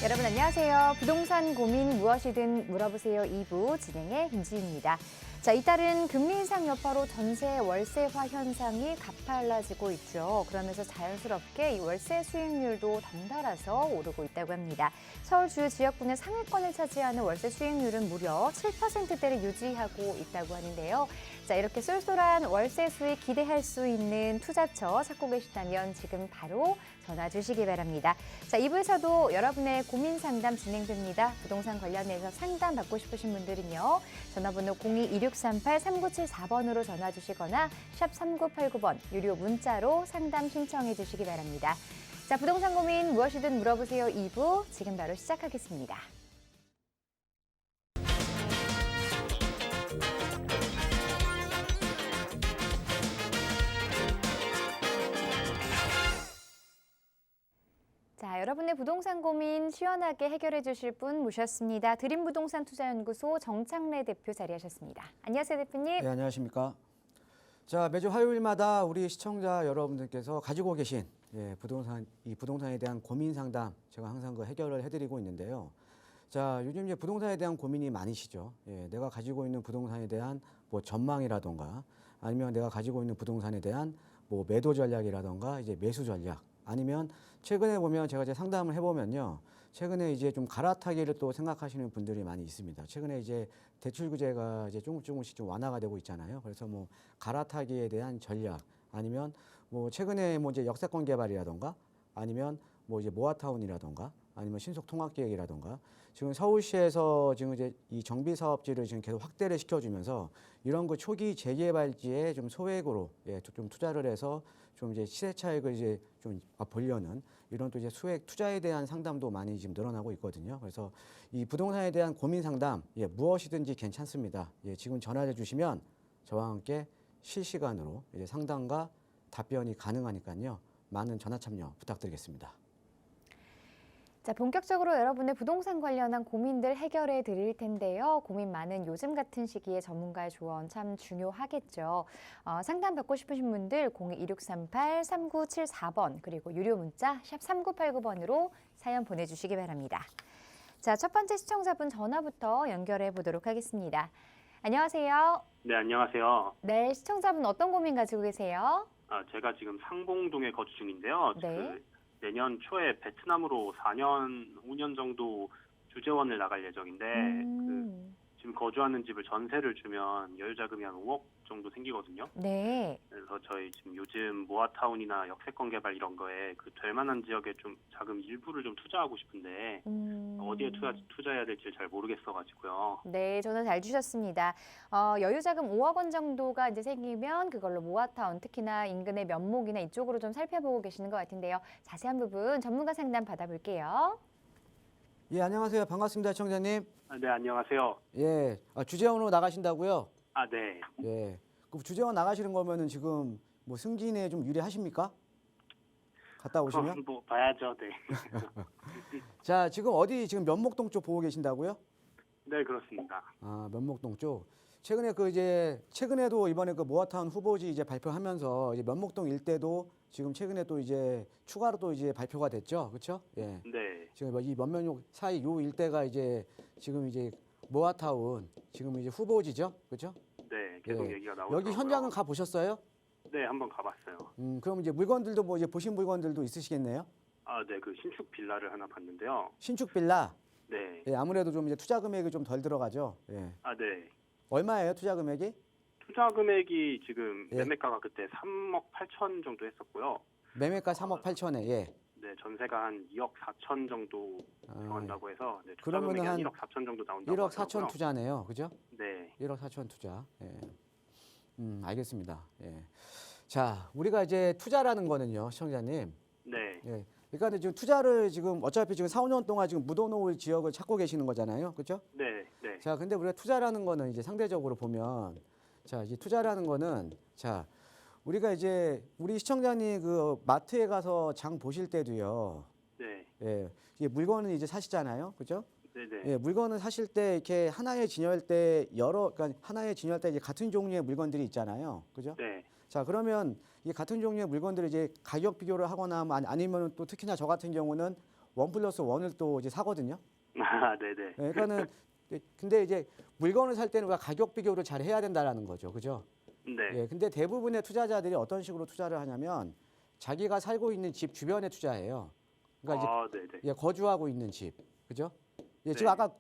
여러분 안녕하세요. 부동산 고민 무엇이든 물어보세요 2부 진행의 김지희입니다. 자, 이달은 금리 인상 여파로 전세 월세화 현상이 가팔라지고 있죠. 그러면서 자연스럽게 이 월세 수익률도 덩달아서 오르고 있다고 합니다. 서울 주요 지역군의 상위권을 차지하는 월세 수익률은 무려 7%대를 유지하고 있다고 하는데요. 자, 이렇게 쏠쏠한 월세 수익 기대할 수 있는 투자처 찾고 계시다면 지금 바로 전화 주시기 바랍니다. 자, 2부에서도 여러분의 고민 상담 진행됩니다. 부동산 관련해서 상담 받고 싶으신 분들은요. 전화번호 02-2638-3974번으로 전화 주시거나 샵 3989번 유료 문자로 상담 신청해 주시기 바랍니다. 자, 부동산 고민 무엇이든 물어보세요 2부 지금 바로 시작하겠습니다. 자, 여러분의 부동산 고민 시원하게 해결해 주실 분 모셨습니다. 드림부동산 투자연구소 정창래 대표 자리하셨습니다. 안녕하세요, 대표님. 네, 안녕하십니까. 자, 매주 화요일마다 우리 시청자 여러분들께서 가지고 계신 부동산에 대한 고민 상담 제가 항상 해결을 해드리고 있는데요. 자, 요즘 이제 부동산에 대한 고민이 많으시죠. 내가 가지고 있는 부동산에 대한 전망이라던가 아니면 내가 가지고 있는 부동산에 대한 매도 전략이라던가 이제 매수 전략 아니면 최근에 보면 제가 이제 상담을 해보면요. 최근에 이제 좀 갈아타기를 또 생각하시는 분들이 많이 있습니다. 최근에 이제 대출 규제가 이제 조금씩 좀 완화가 되고 있잖아요. 그래서 갈아타기에 대한 전략 아니면 최근에 이제 역세권 개발이라던가 아니면 이제 모아타운이라던가 아니면 신속 통합 계획이라던가 지금 서울시에서 지금 이제 이 정비 사업지를 지금 계속 확대를 시켜주면서 이런 초기 재개발지에 좀 소액으로 좀 투자를 해서 좀 이제 시세 차익을 이제 좀 보려는 이런 또 이제 수액 투자에 대한 상담도 많이 지금 늘어나고 있거든요. 그래서 이 부동산에 대한 고민 상담 무엇이든지 괜찮습니다. 지금 전화해 주시면 저와 함께 실시간으로 이제 상담과 답변이 가능하니까요. 많은 전화 참여 부탁드리겠습니다. 자, 본격적으로 여러분의 부동산 관련한 고민들 해결해 드릴 텐데요. 고민 많은 요즘 같은 시기에 전문가의 조언 참 중요하겠죠. 상담 받고 싶으신 분들 02-2638-3974번 그리고 유료 문자 샵 3989번으로 사연 보내주시기 바랍니다. 자, 첫 번째 시청자분 전화부터 연결해 보도록 하겠습니다. 안녕하세요. 네, 안녕하세요. 네, 시청자분 어떤 고민 가지고 계세요? 제가 지금 상봉동에 거주 중인데요. 네. 내년 초에 베트남으로 4년, 5년 정도 주재원을 나갈 예정인데 지금 거주하는 집을 전세를 주면 여유자금이 한 5억 정도 생기거든요. 네. 그래서 저희 지금 요즘 모아타운이나 역세권 개발 이런 거에 될 만한 지역에 좀 자금 일부를 좀 투자하고 싶은데 어디에 투자해야 될지 잘 모르겠어가지고요. 네, 전화 잘 주셨습니다. 여유자금 5억 원 정도가 이제 생기면 그걸로 모아타운, 특히나 인근의 면목이나 이쪽으로 좀 살펴보고 계시는 것 같은데요. 자세한 부분 전문가 상담 받아볼게요. 예, 안녕하세요. 반갑습니다, 청자님. 네, 안녕하세요. 예, 주재원으로 나가신다고요? 네. 예. 그 주재원 나가시는 거면은 지금 승진에 좀 유리하십니까? 갔다 오시면? 봐야죠. 네. 자, 지금 어디 지금 면목동 쪽 보고 계신다고요? 네, 그렇습니다. 면목동 쪽. 최근에도 이번에 모아타운 후보지 이제 발표하면서 이제 면목동 일대도 지금 최근에 또 이제 추가로 또 이제 발표가 됐죠, 그렇죠? 예. 네. 지금 이 면목 사이 요 일대가 이제 지금 이제 모아타운 지금 이제 후보지죠, 그렇죠? 네, 계속 얘기가 나오고 여기 현장은 가 보셨어요? 네, 한번 가봤어요. 그럼 이제 물건들도 이제 보신 물건들도 있으시겠네요? 네, 그 신축 빌라를 하나 봤는데요. 신축 빌라. 네. 예, 아무래도 좀 이제 투자 금액이 좀 덜 들어가죠. 예. 네. 얼마예요, 투자 금액이? 투자 금액이 지금 예. 매매가가 그때 3억 8천 정도 했었고요. 매매가 3억 8천에. 예. 네, 전세가 한 2억 4천 정도 들어간다고 해서 투자 그러면은 금액이 한 한 1억 4천 정도 나온다고 1억 4천 하더라고요. 투자네요, 그죠? 네. 1억 4천 투자. 예. 알겠습니다. 예. 자, 우리가 이제 투자라는 거는요, 시청자님. 네. 예. 그러니까 지금 투자를 지금 어차피 지금 4, 5년 동안 지금 묻어놓을 지역을 찾고 계시는 거잖아요, 그렇죠? 네. 네. 자, 근데 우리가 투자라는 거는 이제 상대적으로 보면, 자, 이제 투자라는 거는, 자, 우리가 이제 우리 시청자님 그 마트에 가서 장 보실 때도요, 네. 예, 이게 물건을 이제 사시잖아요, 그죠? 네네. 예, 물건을 사실 때 이렇게 하나의 진열대 그러니까 하나의 진열대 이제 같은 종류의 물건들이 있잖아요, 그죠? 네. 자, 그러면 이 같은 종류의 물건들을 이제 가격 비교를 하거나 아니면 또 특히나 저 같은 경우는 1+1을 또 이제 사거든요. 아, 네네. 예, 그러니까는 근데 이제 물건을 살 때는 우리가 가격 비교를 잘 해야 된다라는 거죠. 그죠? 네. 예, 근데 대부분의 투자자들이 어떤 식으로 투자를 하냐면 자기가 살고 있는 집 주변에 투자해요. 그러니까 아, 네네. 이제 예, 거주하고 있는 집. 그죠? 예, 네. 지금 아까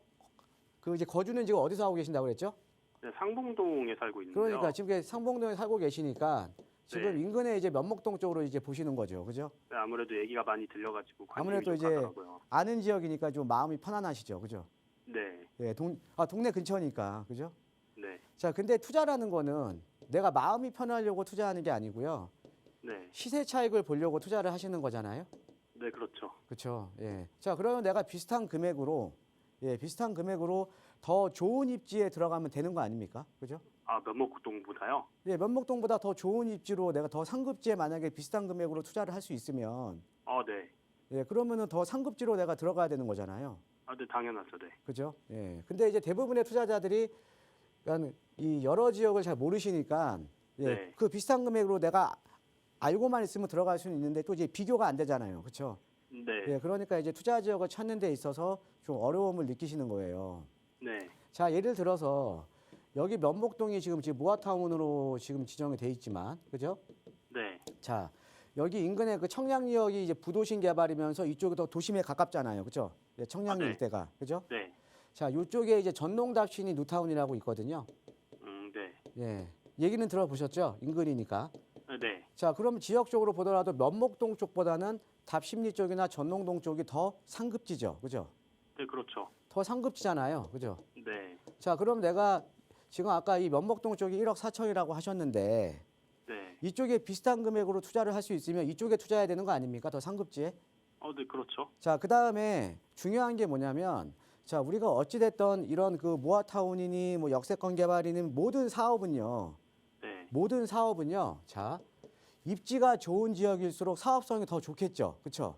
그 이제 거주는 지금 어디서 하고 계신다고 그랬죠? 네, 상봉동에 살고 있는데요. 그러니까 지금 상봉동에 살고 계시니까 지금 네. 인근에 이제 면목동 쪽으로 이제 보시는 거죠. 그죠? 네, 아무래도 얘기가 많이 들려가지고 관심이 아무래도 좀 이제 가더라고요. 아는 지역이니까 좀 마음이 편안하시죠. 그죠? 네. 예, 동네 근처니까. 그죠? 네. 자, 근데 투자라는 거는 내가 마음이 편하려고 투자하는 게 아니고요. 네. 시세 차익을 보려고 투자를 하시는 거잖아요. 네, 그렇죠. 그렇죠. 예. 자, 그러면 내가 비슷한 금액으로 더 좋은 입지에 들어가면 되는 거 아닙니까? 그죠? 아, 면목동보다요? 예, 면목동보다 더 좋은 입지로 내가 더 상급지에 만약에 비슷한 금액으로 투자를 할 수 있으면 아, 네. 예, 그러면은 더 상급지로 내가 들어가야 되는 거잖아요. 아, 네, 당연하죠. 네. 그죠? 예. 근데 이제 대부분의 투자자들이 그러니까 이 여러 지역을 잘 모르시니까 예, 네. 그 비슷한 금액으로 내가 알고만 있으면 들어갈 수는 있는데 또 이제 비교가 안 되잖아요. 그렇죠? 네. 예, 그러니까 이제 투자 지역을 찾는 데 있어서 좀 어려움을 느끼시는 거예요. 네. 자, 예를 들어서 여기 면목동이 지금 모아타운으로 지금 지정이 돼 있지만, 그죠? 네. 자, 여기 인근에 그 청량리역이 이제 부도심 개발이면서 이쪽이 더 도심에 가깝잖아요. 그죠? 예, 청량리 아, 네. 일대가. 그죠? 네. 자, 이쪽에 이제 전농답신이 뉴타운이라고 있거든요. 네. 예. 얘기는 들어보셨죠? 인근이니까. 네. 자, 그럼 지역적으로 보더라도 면목동 쪽보다는 답심리 쪽이나 전농동 쪽이 더 상급지죠. 그죠? 네, 그렇죠. 더 상급지잖아요. 그죠? 네. 자, 그럼 내가 지금 아까 이 면목동 쪽이 1억 4천이라고 하셨는데 네. 이쪽에 비슷한 금액으로 투자를 할 수 있으면 이쪽에 투자해야 되는 거 아닙니까? 더 상급지에. 네, 그렇죠. 자, 그다음에 중요한 게 뭐냐면 자, 우리가 어찌 됐던 이런 그 모아타운이니 뭐 역세권 개발이니 모든 사업은요. 자, 입지가 좋은 지역일수록 사업성이 더 좋겠죠. 그렇죠?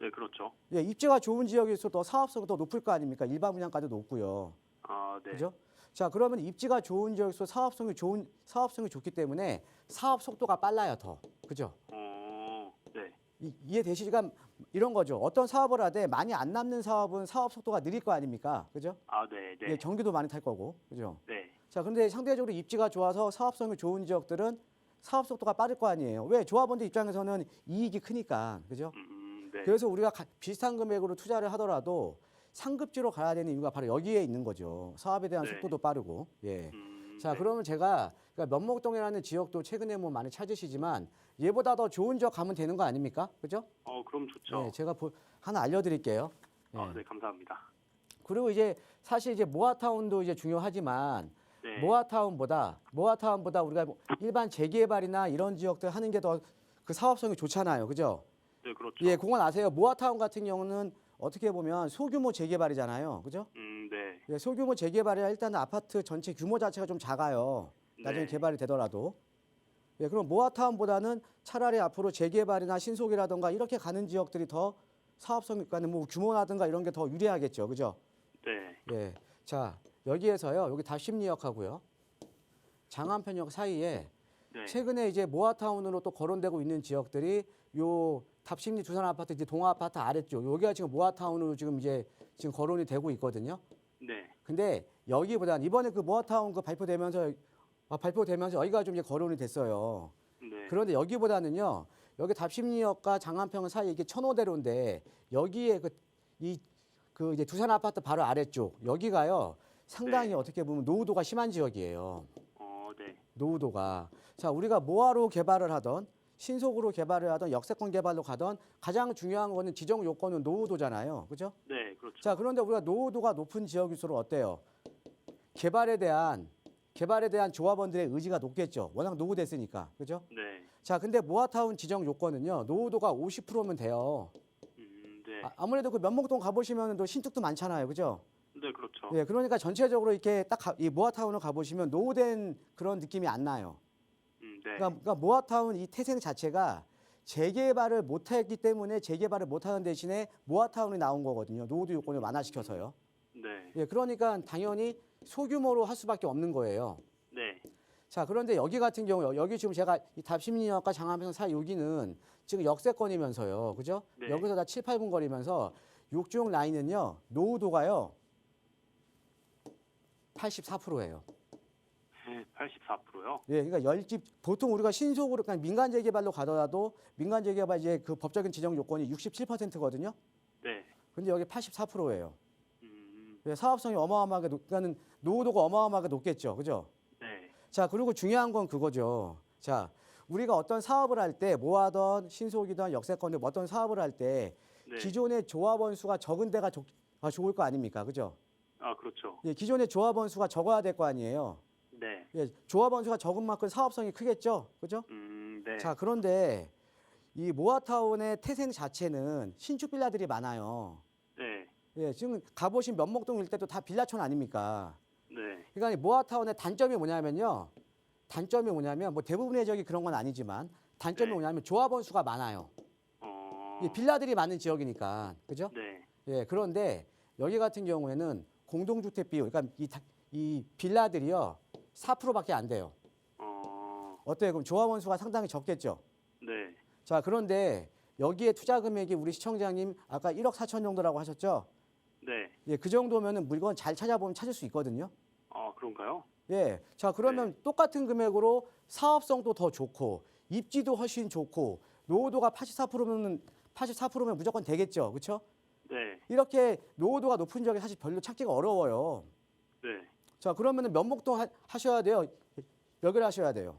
네, 그렇죠. 예, 입지가 좋은 지역일수록 더 사업성이 더 높을 거 아닙니까? 일반 분양가도 높고요. 아, 네. 그죠? 자, 그러면 입지가 좋은 지역일수록 사업성이 좋기 때문에 사업 속도가 빨라요, 더. 그죠? 네. 이해되시니까 이런 거죠. 어떤 사업을 하되 많이 안 남는 사업은 사업 속도가 느릴 거 아닙니까? 그죠? 아, 네. 네. 예, 경기도 많이 탈 거고. 그죠? 네. 자, 근데 상대적으로 입지가 좋아서 사업성이 좋은 지역들은 사업 속도가 빠를 거 아니에요. 왜? 조합원들 입장에서는 이익이 크니까. 그죠? 네. 그래서 우리가 비슷한 금액으로 투자를 하더라도 상급지로 가야 되는 이유가 바로 여기에 있는 거죠. 사업에 대한 네. 속도도 빠르고. 예. 자, 네. 그러면 제가 그러니까 면목동이라는 지역도 최근에 뭐 많이 찾으시지만 얘보다 더 좋은 지역 가면 되는 거 아닙니까? 그죠? 그럼 좋죠. 네, 제가 하나 알려드릴게요. 예. 네, 감사합니다. 그리고 이제 사실 이제 모아타운도 이제 중요하지만 네. 모아타운보다 우리가 뭐 일반 재개발이나 이런 지역들 하는 게 더 그 사업성이 좋잖아요. 그죠? 네, 그렇죠. 예, 그건 아세요. 모아타운 같은 경우는 어떻게 보면 소규모 재개발이잖아요. 그죠? 네. 예, 소규모 재개발이라 일단은 아파트 전체 규모 자체가 좀 작아요. 나중에 네. 개발이 되더라도. 예, 그럼 모아타운보다는 차라리 앞으로 재개발이나 신속이라든가 이렇게 가는 지역들이 더 사업성이 있는 뭐 규모라든가 이런 게 더 유리하겠죠. 그죠? 네. 예. 자, 여기에서요. 여기 답심리역하고요. 장안편역 사이에 네. 최근에 이제 모아타운으로 또 거론되고 있는 지역들이 요 답심리 두산 아파트 이제 동아 아파트 아래쪽 여기가 지금 모아타운으로 지금 거론이 되고 있거든요. 네. 근데 여기보다는 이번에 그 모아타운 그 발표되면서 여기가 좀 이제 거론이 됐어요. 네. 그런데 여기보다는요. 여기 답심리역과 장안평 사이 이게 천호대로인데 여기에 이제 두산 아파트 바로 아래쪽 여기가요. 상당히 네. 어떻게 보면 노후도가 심한 지역이에요. 네. 노후도가. 자, 우리가 모아로 개발을 하던 신속으로 개발을 하던 역세권 개발로 가던 가장 중요한 거는 지정 요건은 노후도잖아요. 그죠? 네, 그렇죠. 자, 그런데 우리가 노후도가 높은 지역일수록 어때요? 개발에 대한 조합원들의 의지가 높겠죠. 워낙 노후됐으니까. 그죠? 네. 자, 근데 모아타운 지정 요건은요. 노후도가 50%면 돼요. 네. 아무래도 그 면목동 가보시면 또 신축도 많잖아요. 그죠? 네, 그렇죠. 예, 그러니까 전체적으로 이렇게 딱 이 모아타운을 가보시면 노후된 그런 느낌이 안 나요. 네. 그러니까 모아타운 이 태생 자체가 재개발을 못했기 때문에 재개발을 못하는 대신에 모아타운이 나온 거거든요. 노후도 요건을 완화시켜서요. 네. 예, 그러니까 당연히 소규모로 할 수밖에 없는 거예요. 네. 자, 그런데 여기 같은 경우 여기 지금 제가 이 답심리역과 장안평 사이 여기는 지금 역세권이면서요. 그죠? 네. 여기서 다 7, 8분 거리면서 육중 라인은요, 노후도가요, 84%예요. 네, 84%요? 예, 그러니까 열집 보통 우리가 신속으로 그냥 민간 재개발로 가더라도 민간 재개발 이제 그 법적인 지정 요건이 67%거든요. 네. 근데 여기 84%예요. 음, 예, 사업성이 어마어마하게 그러니까는 노후도가 어마어마하게 높겠죠. 그죠? 네. 자, 그리고 중요한 건 그거죠. 자, 우리가 어떤 사업을 할 때 뭐하던 신속이든 역세권이든 어떤 사업을 할 때 네. 기존의 조합원 수가 적은 데가 좋을 거 아닙니까? 그죠? 아, 그렇죠. 예, 기존의 조합원 수가 적어야 될 거 아니에요. 네. 예, 조합원 수가 적은 만큼 사업성이 크겠죠. 그죠? 네. 자, 그런데 이 모아타운의 태생 자체는 신축 빌라들이 많아요. 네. 예, 지금 가보신 면목동 일대도 다 빌라촌 아닙니까? 네. 그러니까 이 모아타운의 단점이 뭐냐면요. 단점이 뭐냐면 뭐 대부분의 지역이 그런 건 아니지만 단점이 네. 뭐냐면 조합원 수가 많아요. 어, 이 빌라들이 많은 지역이니까. 그죠? 네. 예, 그런데 여기 같은 경우에는 공동주택 비율, 그러니까 이 빌라들이요. 4%밖에 안 돼요. 어때요? 그럼 조합원 수가 상당히 적겠죠? 네. 자, 그런데 여기에 투자 금액이 우리 시청자님 아까 1억 4천 정도라고 하셨죠? 네. 예, 그 정도면은 물건 잘 찾아보면 찾을 수 있거든요. 아, 그런가요? 예. 자, 그러면 똑같은 금액으로 사업성도 더 좋고 입지도 훨씬 좋고 노후도가 84%면 무조건 되겠죠. 그렇죠? 네. 이렇게 노후도가 높은 지역에 사실 별로 찾기가 어려워요. 네. 자, 그러면은 면목동 하셔야 돼요. 여기를 하셔야 돼요.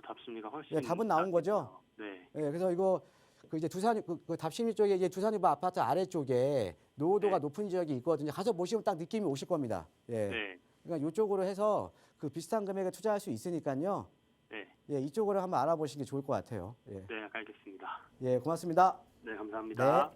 답심리가 훨씬 예, 답은 나온 거죠? 네. 예, 그래서 이거 그 이제 두산 그 답심리 쪽에 이제 두산유보 아파트 아래쪽에 노후도가 네. 높은 지역이 있거든요. 가서 보시면 딱 느낌이 오실 겁니다. 예. 네. 그러니까 이쪽으로 해서 그 비슷한 금액에 투자할 수 있으니까요. 네. 예, 이쪽으로 한번 알아보시는 게 좋을 것 같아요. 예, 네, 알겠습니다. 예, 고맙습니다. 네, 감사합니다.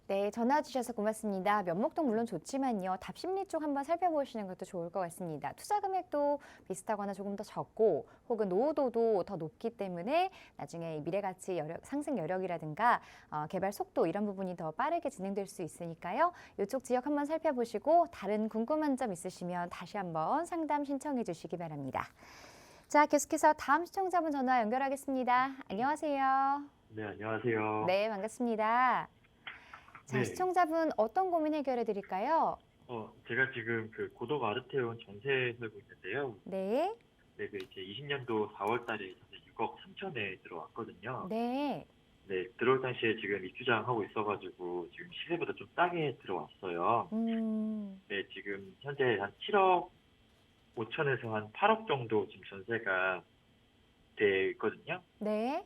네, 전화 주셔서 고맙습니다. 면목동 물론 좋지만요. 답심리 쪽 한번 살펴보시는 것도 좋을 것 같습니다. 투자 금액도 비슷하거나 조금 더 적고 혹은 노후도도 더 높기 때문에 나중에 미래가치 상승 여력이라든가 개발 속도 이런 부분이 더 빠르게 진행될 수 있으니까요. 이쪽 지역 한번 살펴보시고 다른 궁금한 점 있으시면 다시 한번 상담 신청해 주시기 바랍니다. 자, 계속해서 다음 시청자분 전화 연결하겠습니다. 안녕하세요. 네, 안녕하세요. 네, 반갑습니다. 자, 네. 시청자분 어떤 고민 해결해 드릴까요? 제가 지금 그 고덕 아르테온 전세 살고 있는데요. 네, 네, 그 이제 20년도 4월 달에 전세 6억 3천에 들어왔거든요. 네, 네, 들어올 당시에 지금 입주장하고 있어가지고 지금 시세보다 좀 싸게 들어왔어요. 네, 지금 현재 한 7억 5천에서 한 8억 정도 지금 전세가 돼 있거든요. 네,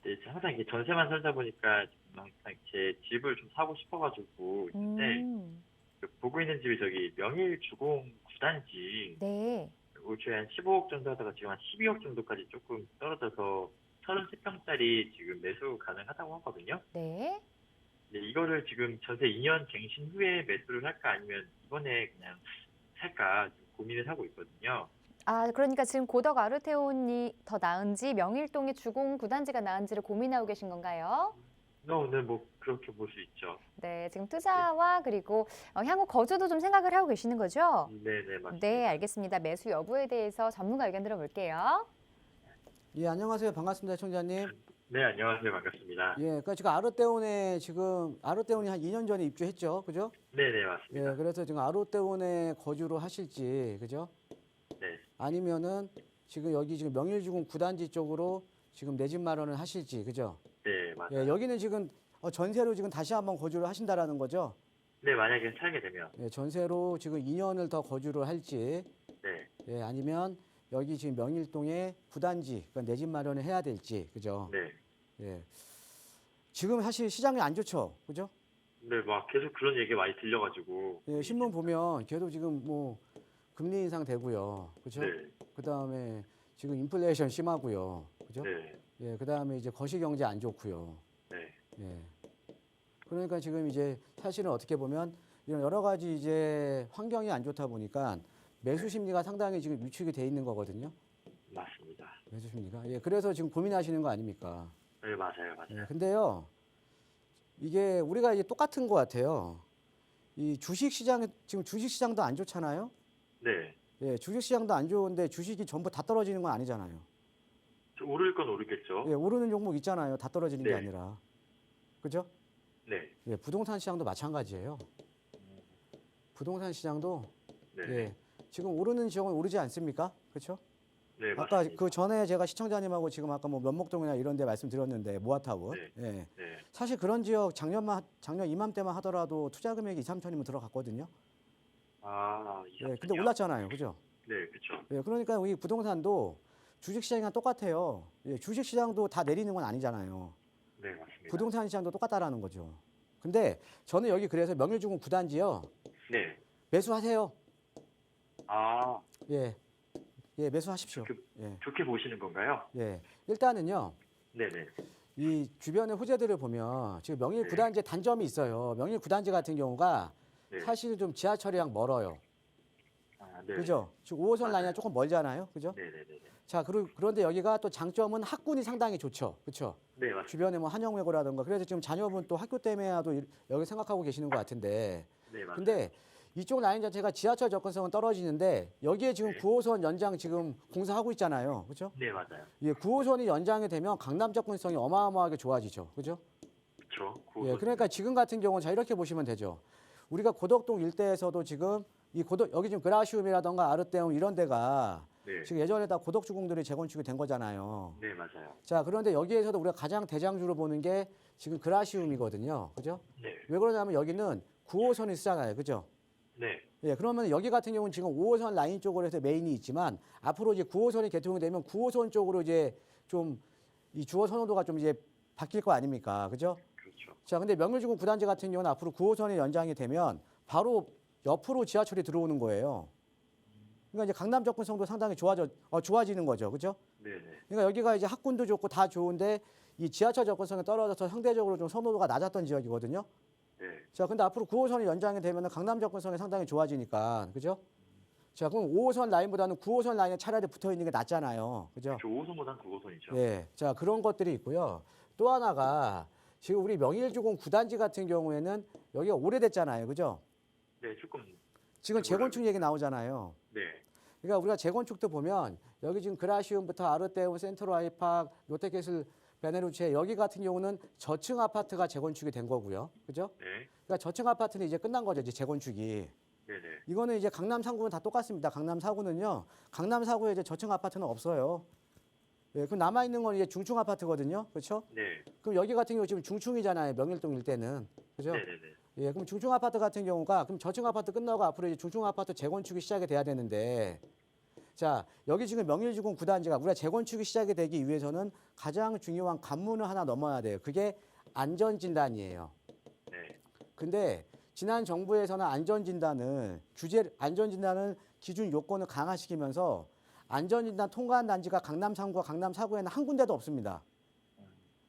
네, 항상 이게 전세만 살다 보니까 지금 항상 제 집을 좀 사고 싶어가지고 있는데 그 보고 있는 집이 저기 명일 주공 9단지 네, 올 초에 한 15억 정도 하다가 지금 한 12억 정도까지 조금 떨어져서 33평짜리 지금 매수 가능하다고 하거든요. 네. 네, 이거를 지금 전세 2년 갱신 후에 매수를 할까 아니면 이번에 그냥 살까 지금 고민을 하고 있거든요. 아, 그러니까 지금 고덕 아르테온이 더 나은지 명일동의 주공 9단지가 나은지를 고민하고 계신 건가요? 오늘 뭐 그렇게 볼 수 있죠. 네, 지금 투자와 그리고 향후 거주도 좀 생각을 하고 계시는 거죠? 네네, 맞습니다. 네, 알겠습니다. 매수 여부에 대해서 전문가 의견 들어볼게요. 예, 안녕하세요. 반갑습니다, 시청자님. 네, 안녕하세요. 반갑습니다. 예, 그러니까 지금 아르테온이 한 2년 전에 입주했죠, 그죠? 네네, 맞습니다. 예, 그래서 지금 아르테온에 거주를 하실지, 그죠? 네. 아니면은 지금 여기 지금 명일주공 9단지 쪽으로 지금 내 집 마련을 하실지, 그죠? 네, 맞아요. 예, 여기는 지금 전세로 지금 다시 한번 거주를 하신다라는 거죠? 네, 만약에 살게 되면. 예, 전세로 지금 2년을 더 거주를 할지, 네. 예, 아니면 여기 지금 명일동에 9단지, 그러니까 내 집 마련을 해야 될지, 그죠? 네. 예. 지금 사실 시장이 안 좋죠, 그죠? 네, 막 계속 그런 얘기 많이 들려가지고. 예, 신문 보면 계속 지금 뭐 금리 인상 되고요, 그죠? 네. 그 다음에 지금 인플레이션 심하고요, 그죠? 네. 예, 그 다음에 이제 거시 경제 안 좋고요. 네. 예. 그러니까 지금 이제 사실은 어떻게 보면 이런 여러 가지 이제 환경이 안 좋다 보니까 매수 심리가 상당히 지금 위축이 돼 있는 거거든요. 맞습니다. 매수 심리가. 예, 그래서 지금 고민하시는 거 아닙니까? 네, 맞아요. 맞아요. 예, 근데요, 이게 우리가 이제 똑같은 것 같아요. 이 지금 주식 시장도 안 좋잖아요. 네. 예, 주식 시장도 안 좋은데 주식이 전부 다 떨어지는 건 아니잖아요. 오를 건 오르겠죠. 예, 오르는 종목 있잖아요. 다 떨어지는 게 네. 아니라. 그죠? 네. 예, 부동산 시장도 마찬가지예요. 부동산 시장도 네. 예, 지금 오르는 지역은 오르지 않습니까? 그렇죠? 네, 아까 맞습니다. 그 전에 제가 시청자님하고 지금 아까 뭐 면목동이나 이런 데 말씀드렸는데 모아타운. 네. 예. 네. 사실 그런 지역 작년 이맘때만 하더라도 투자 금액이 2, 3천이면 들어갔거든요. 아, 예. 근데 올랐잖아요. 그죠? 네, 그렇죠. 예. 그러니까 이 부동산도 주식 시장이랑 똑같아요. 예. 주식 시장도 다 내리는 건 아니잖아요. 네, 맞습니다. 부동산 시장도 똑같다라는 거죠. 근데 저는 여기 그래서 명일주공 9단지요. 네. 매수하세요. 아, 예. 예, 매수하십시오. 예. 좋게 보시는 건가요? 예. 일단은요. 네, 네. 이 주변의 호재들을 보면 지금 명일 네. 9단지에 단점이 있어요. 명일 9단지 같은 경우가 네. 사실은 좀 지하철이랑 멀어요. 아, 네. 그죠? 지금 5호선 맞아요. 라인이랑 조금 멀잖아요. 그죠? 네, 네, 네. 네. 자, 그런데 여기가 또 장점은 학군이 상당히 좋죠. 그렇죠? 네, 맞습니다. 주변에 뭐 한영외고라든가 그래서 지금 자녀분 또 학교 때문에라도 여기 생각하고 계시는 것 같은데 네, 맞습니다. 근데 이쪽 라인 자체가 지하철 접근성은 떨어지는데 여기에 지금 네. 9호선 연장 지금 공사하고 있잖아요. 그렇죠? 네, 맞아요. 예, 9호선이 연장이 되면 강남 접근성이 어마어마하게 좋아지죠. 그죠? 그렇죠. 예, 그러니까 지금 같은 경우는 자 이렇게 보시면 되죠. 우리가 고덕동 일대에서도 지금 여기 지금 그라시움이라던가 아르테움 이런 데가 네. 지금 예전에 다 고덕주공들이 재건축이 된 거잖아요. 네, 맞아요. 자, 그런데 여기에서도 우리가 가장 대장주로 보는 게 지금 그라시움이거든요. 그죠? 네. 왜 그러냐면 여기는 9호선이 쓰잖아요. 그죠? 네. 예, 그러면 여기 같은 경우는 지금 5호선 라인 쪽으로 해서 메인이 있지만 앞으로 이제 9호선이 개통이 되면 9호선 쪽으로 이제 좀 이 주거 선호도가 좀 이제 바뀔 거 아닙니까? 그죠? 그렇죠. 자, 근데 명일주공 9단지 같은 경우는 앞으로 9호선이 연장이 되면 바로 옆으로 지하철이 들어오는 거예요. 그러니까 이제 강남 접근성도 상당히 좋아지는 거죠. 그죠? 네, 네. 그러니까 여기가 이제 학군도 좋고 다 좋은데 이 지하철 접근성이 떨어져서 상대적으로 좀 선호도가 낮았던 지역이거든요. 네. 자, 근데 앞으로 9호선이 연장이 되면 강남 접근성이 상당히 좋아지니까. 그죠? 자, 그럼 5호선 라인보다는 9호선 라인에 차라리 붙어 있는 게 낫잖아요. 그죠? 5호선보다는 9호선이죠. 예. 자, 그런 것들이 있고요. 또 하나가 지금 우리 명일주공 9단지 같은 경우에는 여기가 오래됐잖아요. 그죠? 네, 조금. 지금 재건축 얘기 나오잖아요. 네. 그러니까 우리가 재건축도 보면 여기 지금 그라시움부터 아르테움, 센트럴 아이파크, 롯데캐슬, 베네루체 여기 같은 경우는 저층 아파트가 재건축이 된 거고요. 그죠? 네. 그러니까 저층 아파트는 이제 끝난 거죠. 이제 재건축이. 네, 네. 이거는 이제 강남 3구는 다 똑같습니다. 강남 4구는요. 강남 4구에 이제 저층 아파트는 없어요. 예, 그럼 남아 있는 건 이제 중층 아파트거든요. 그렇죠? 네. 그럼 여기 같은 경우 지금 중층이잖아요. 명일동 일대는. 그죠? 네, 네, 네. 예, 그럼 중층 아파트 같은 경우가 그럼 저층 아파트 끝나고 앞으로 이제 중층 아파트 재건축이 시작이 돼야 되는데 자, 여기 지금 명일주공 9단지가 우리가 재건축이 시작이 되기 위해서는 가장 중요한 관문을 하나 넘어야 돼요. 그게 안전진단이에요. 네. 근데 지난 정부에서는 안전진단을 기준 요건을 강화시키면서 안전진단 통과한 단지가 강남 3구와 강남 4구에는 한 군데도 없습니다.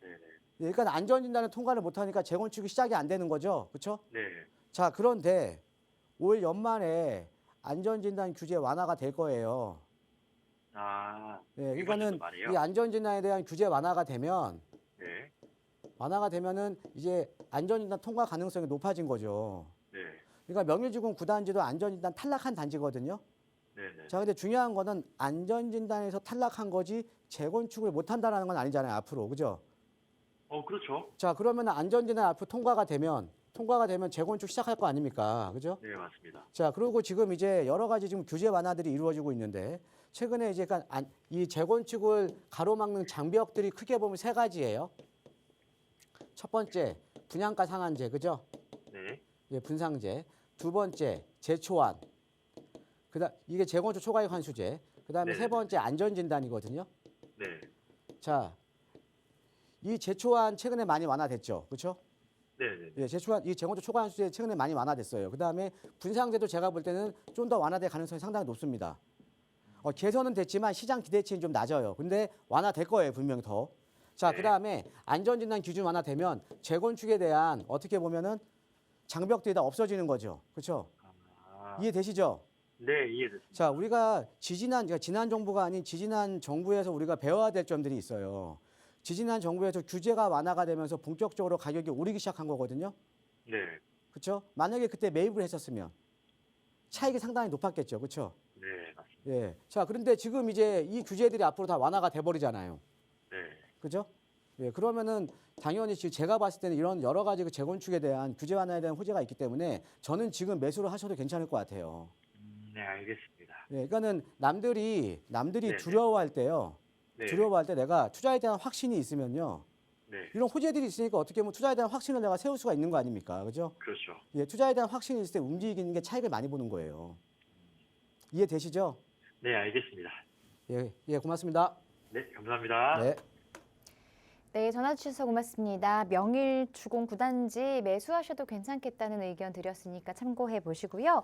네, 네. 예, 그러니까 안전진단을 통과를 못하니까 재건축이 시작이 안 되는 거죠. 그렇죠? 네. 자, 그런데 올 연말에 안전진단 규제 완화가 될 거예요. 아. 예, 이번 이거는 연도 말이에요? 이 안전진단에 대한 규제 완화가 되면 네. 은 이제 안전진단 통과 가능성이 높아진 거죠. 네. 그러니까 명일주공 9단지도 안전진단 탈락한 단지거든요. 네, 네. 자, 근데 중요한 거는 안전진단에서 탈락한 거지 재건축을 못 한다는 건 아니잖아요, 앞으로. 그죠? 그렇죠. 자, 그러면 안전진단 앞으로 통과가 되면 재건축 시작할 거 아닙니까? 그죠? 네, 맞습니다. 자, 그리고 지금 이제 여러 가지 지금 규제 완화들이 이루어지고 있는데 최근에 이제 이 재건축을 가로막는 장벽들이 크게 보면 세 가지예요. 첫 번째, 분양가 상한제, 그죠? 네. 예, 분상제. 두 번째, 재초안. 이게 재건축 초과이익 환수제. 그다음에 네. 세 번째, 안전진단이거든요. 네. 자, 이 재초안 최근에 많이 완화됐죠, 그렇죠? 네, 네. 예, 재초안 이 재건축 초과 환수제 최근에 많이 완화됐어요. 그다음에 분상제도 제가 볼 때는 좀 더 완화될 가능성이 상당히 높습니다. 개선은 됐지만 시장 기대치는 좀 낮아요. 근데 완화될 거예요, 분명히 더. 자, 네. 그다음에 안전진단 기준 완화되면 재건축에 대한 어떻게 보면은 장벽들이 다 없어지는 거죠. 그렇죠? 아. 이해되시죠? 네, 이해됐습니다. 자, 우리가 지난 정부가 아닌 지지난 정부에서 우리가 배워야 될 점들이 있어요. 지지난 정부에서 규제가 완화가 되면서 본격적으로 가격이 오르기 시작한 거거든요. 네. 그렇죠? 만약에 그때 매입을 했었으면 차익이 상당히 높았겠죠. 그렇죠? 네, 맞습니다. 예. 자, 그런데 지금 이제 이 규제들이 앞으로 다 완화가 돼 버리잖아요. 네. 그죠? 예, 그러면은 당연히 지금 제가 봤을 때는 이런 여러 가지 그 재건축에 대한 규제 완화에 대한 호재가 있기 때문에 저는 지금 매수를 하셔도 괜찮을 것 같아요. 네, 알겠습니다. 예, 그러니까는 남들이 네, 두려워할 때요. 네. 두려워할 때 내가 투자에 대한 확신이 있으면요. 네, 이런 호재들이 있으니까 어떻게 보면 투자에 대한 확신을 내가 세울 수가 있는 거 아닙니까? 그죠? 그렇죠. 예, 투자에 대한 확신이 있을 때 움직이는 게 차익을 많이 보는 거예요. 이해되시죠? 네, 알겠습니다. 예, 예, 고맙습니다. 네, 감사합니다. 네. 네, 전화 주셔서 고맙습니다. 명일 주공 9단지 매수하셔도 괜찮겠다는 의견 드렸으니까 참고해 보시고요.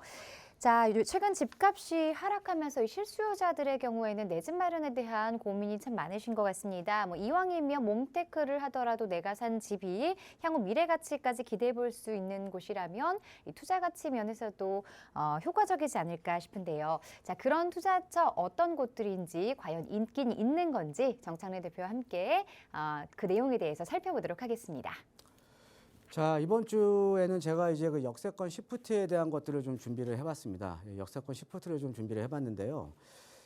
자, 최근 집값이 하락하면서 이 실수요자들의 경우에는 내 집 마련에 대한 고민이 참 많으신 것 같습니다. 뭐 이왕이면 몬테크를 하더라도 내가 산 집이 향후 미래 가치까지 기대해 볼 수 있는 곳이라면 이 투자 가치 면에서도 효과적이지 않을까 싶은데요. 자, 그런 투자처 어떤 곳들인지 과연 인기는 있는 건지 정창래 대표와 함께 그 내용에 대해서 살펴보도록 하겠습니다. 자, 이번 주에는 제가 이제 그 역세권 시프트에 대한 것들을 좀 준비를 해봤습니다. 예, 역세권 시프트를 좀 준비를 해봤는데요.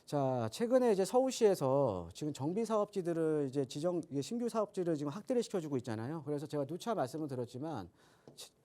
자, 최근에 이제 서울시에서 지금 정비 사업지들을 이제 신규 사업지를 지금 확대를 시켜주고 있잖아요. 그래서 제가 누차 말씀을 드렸지만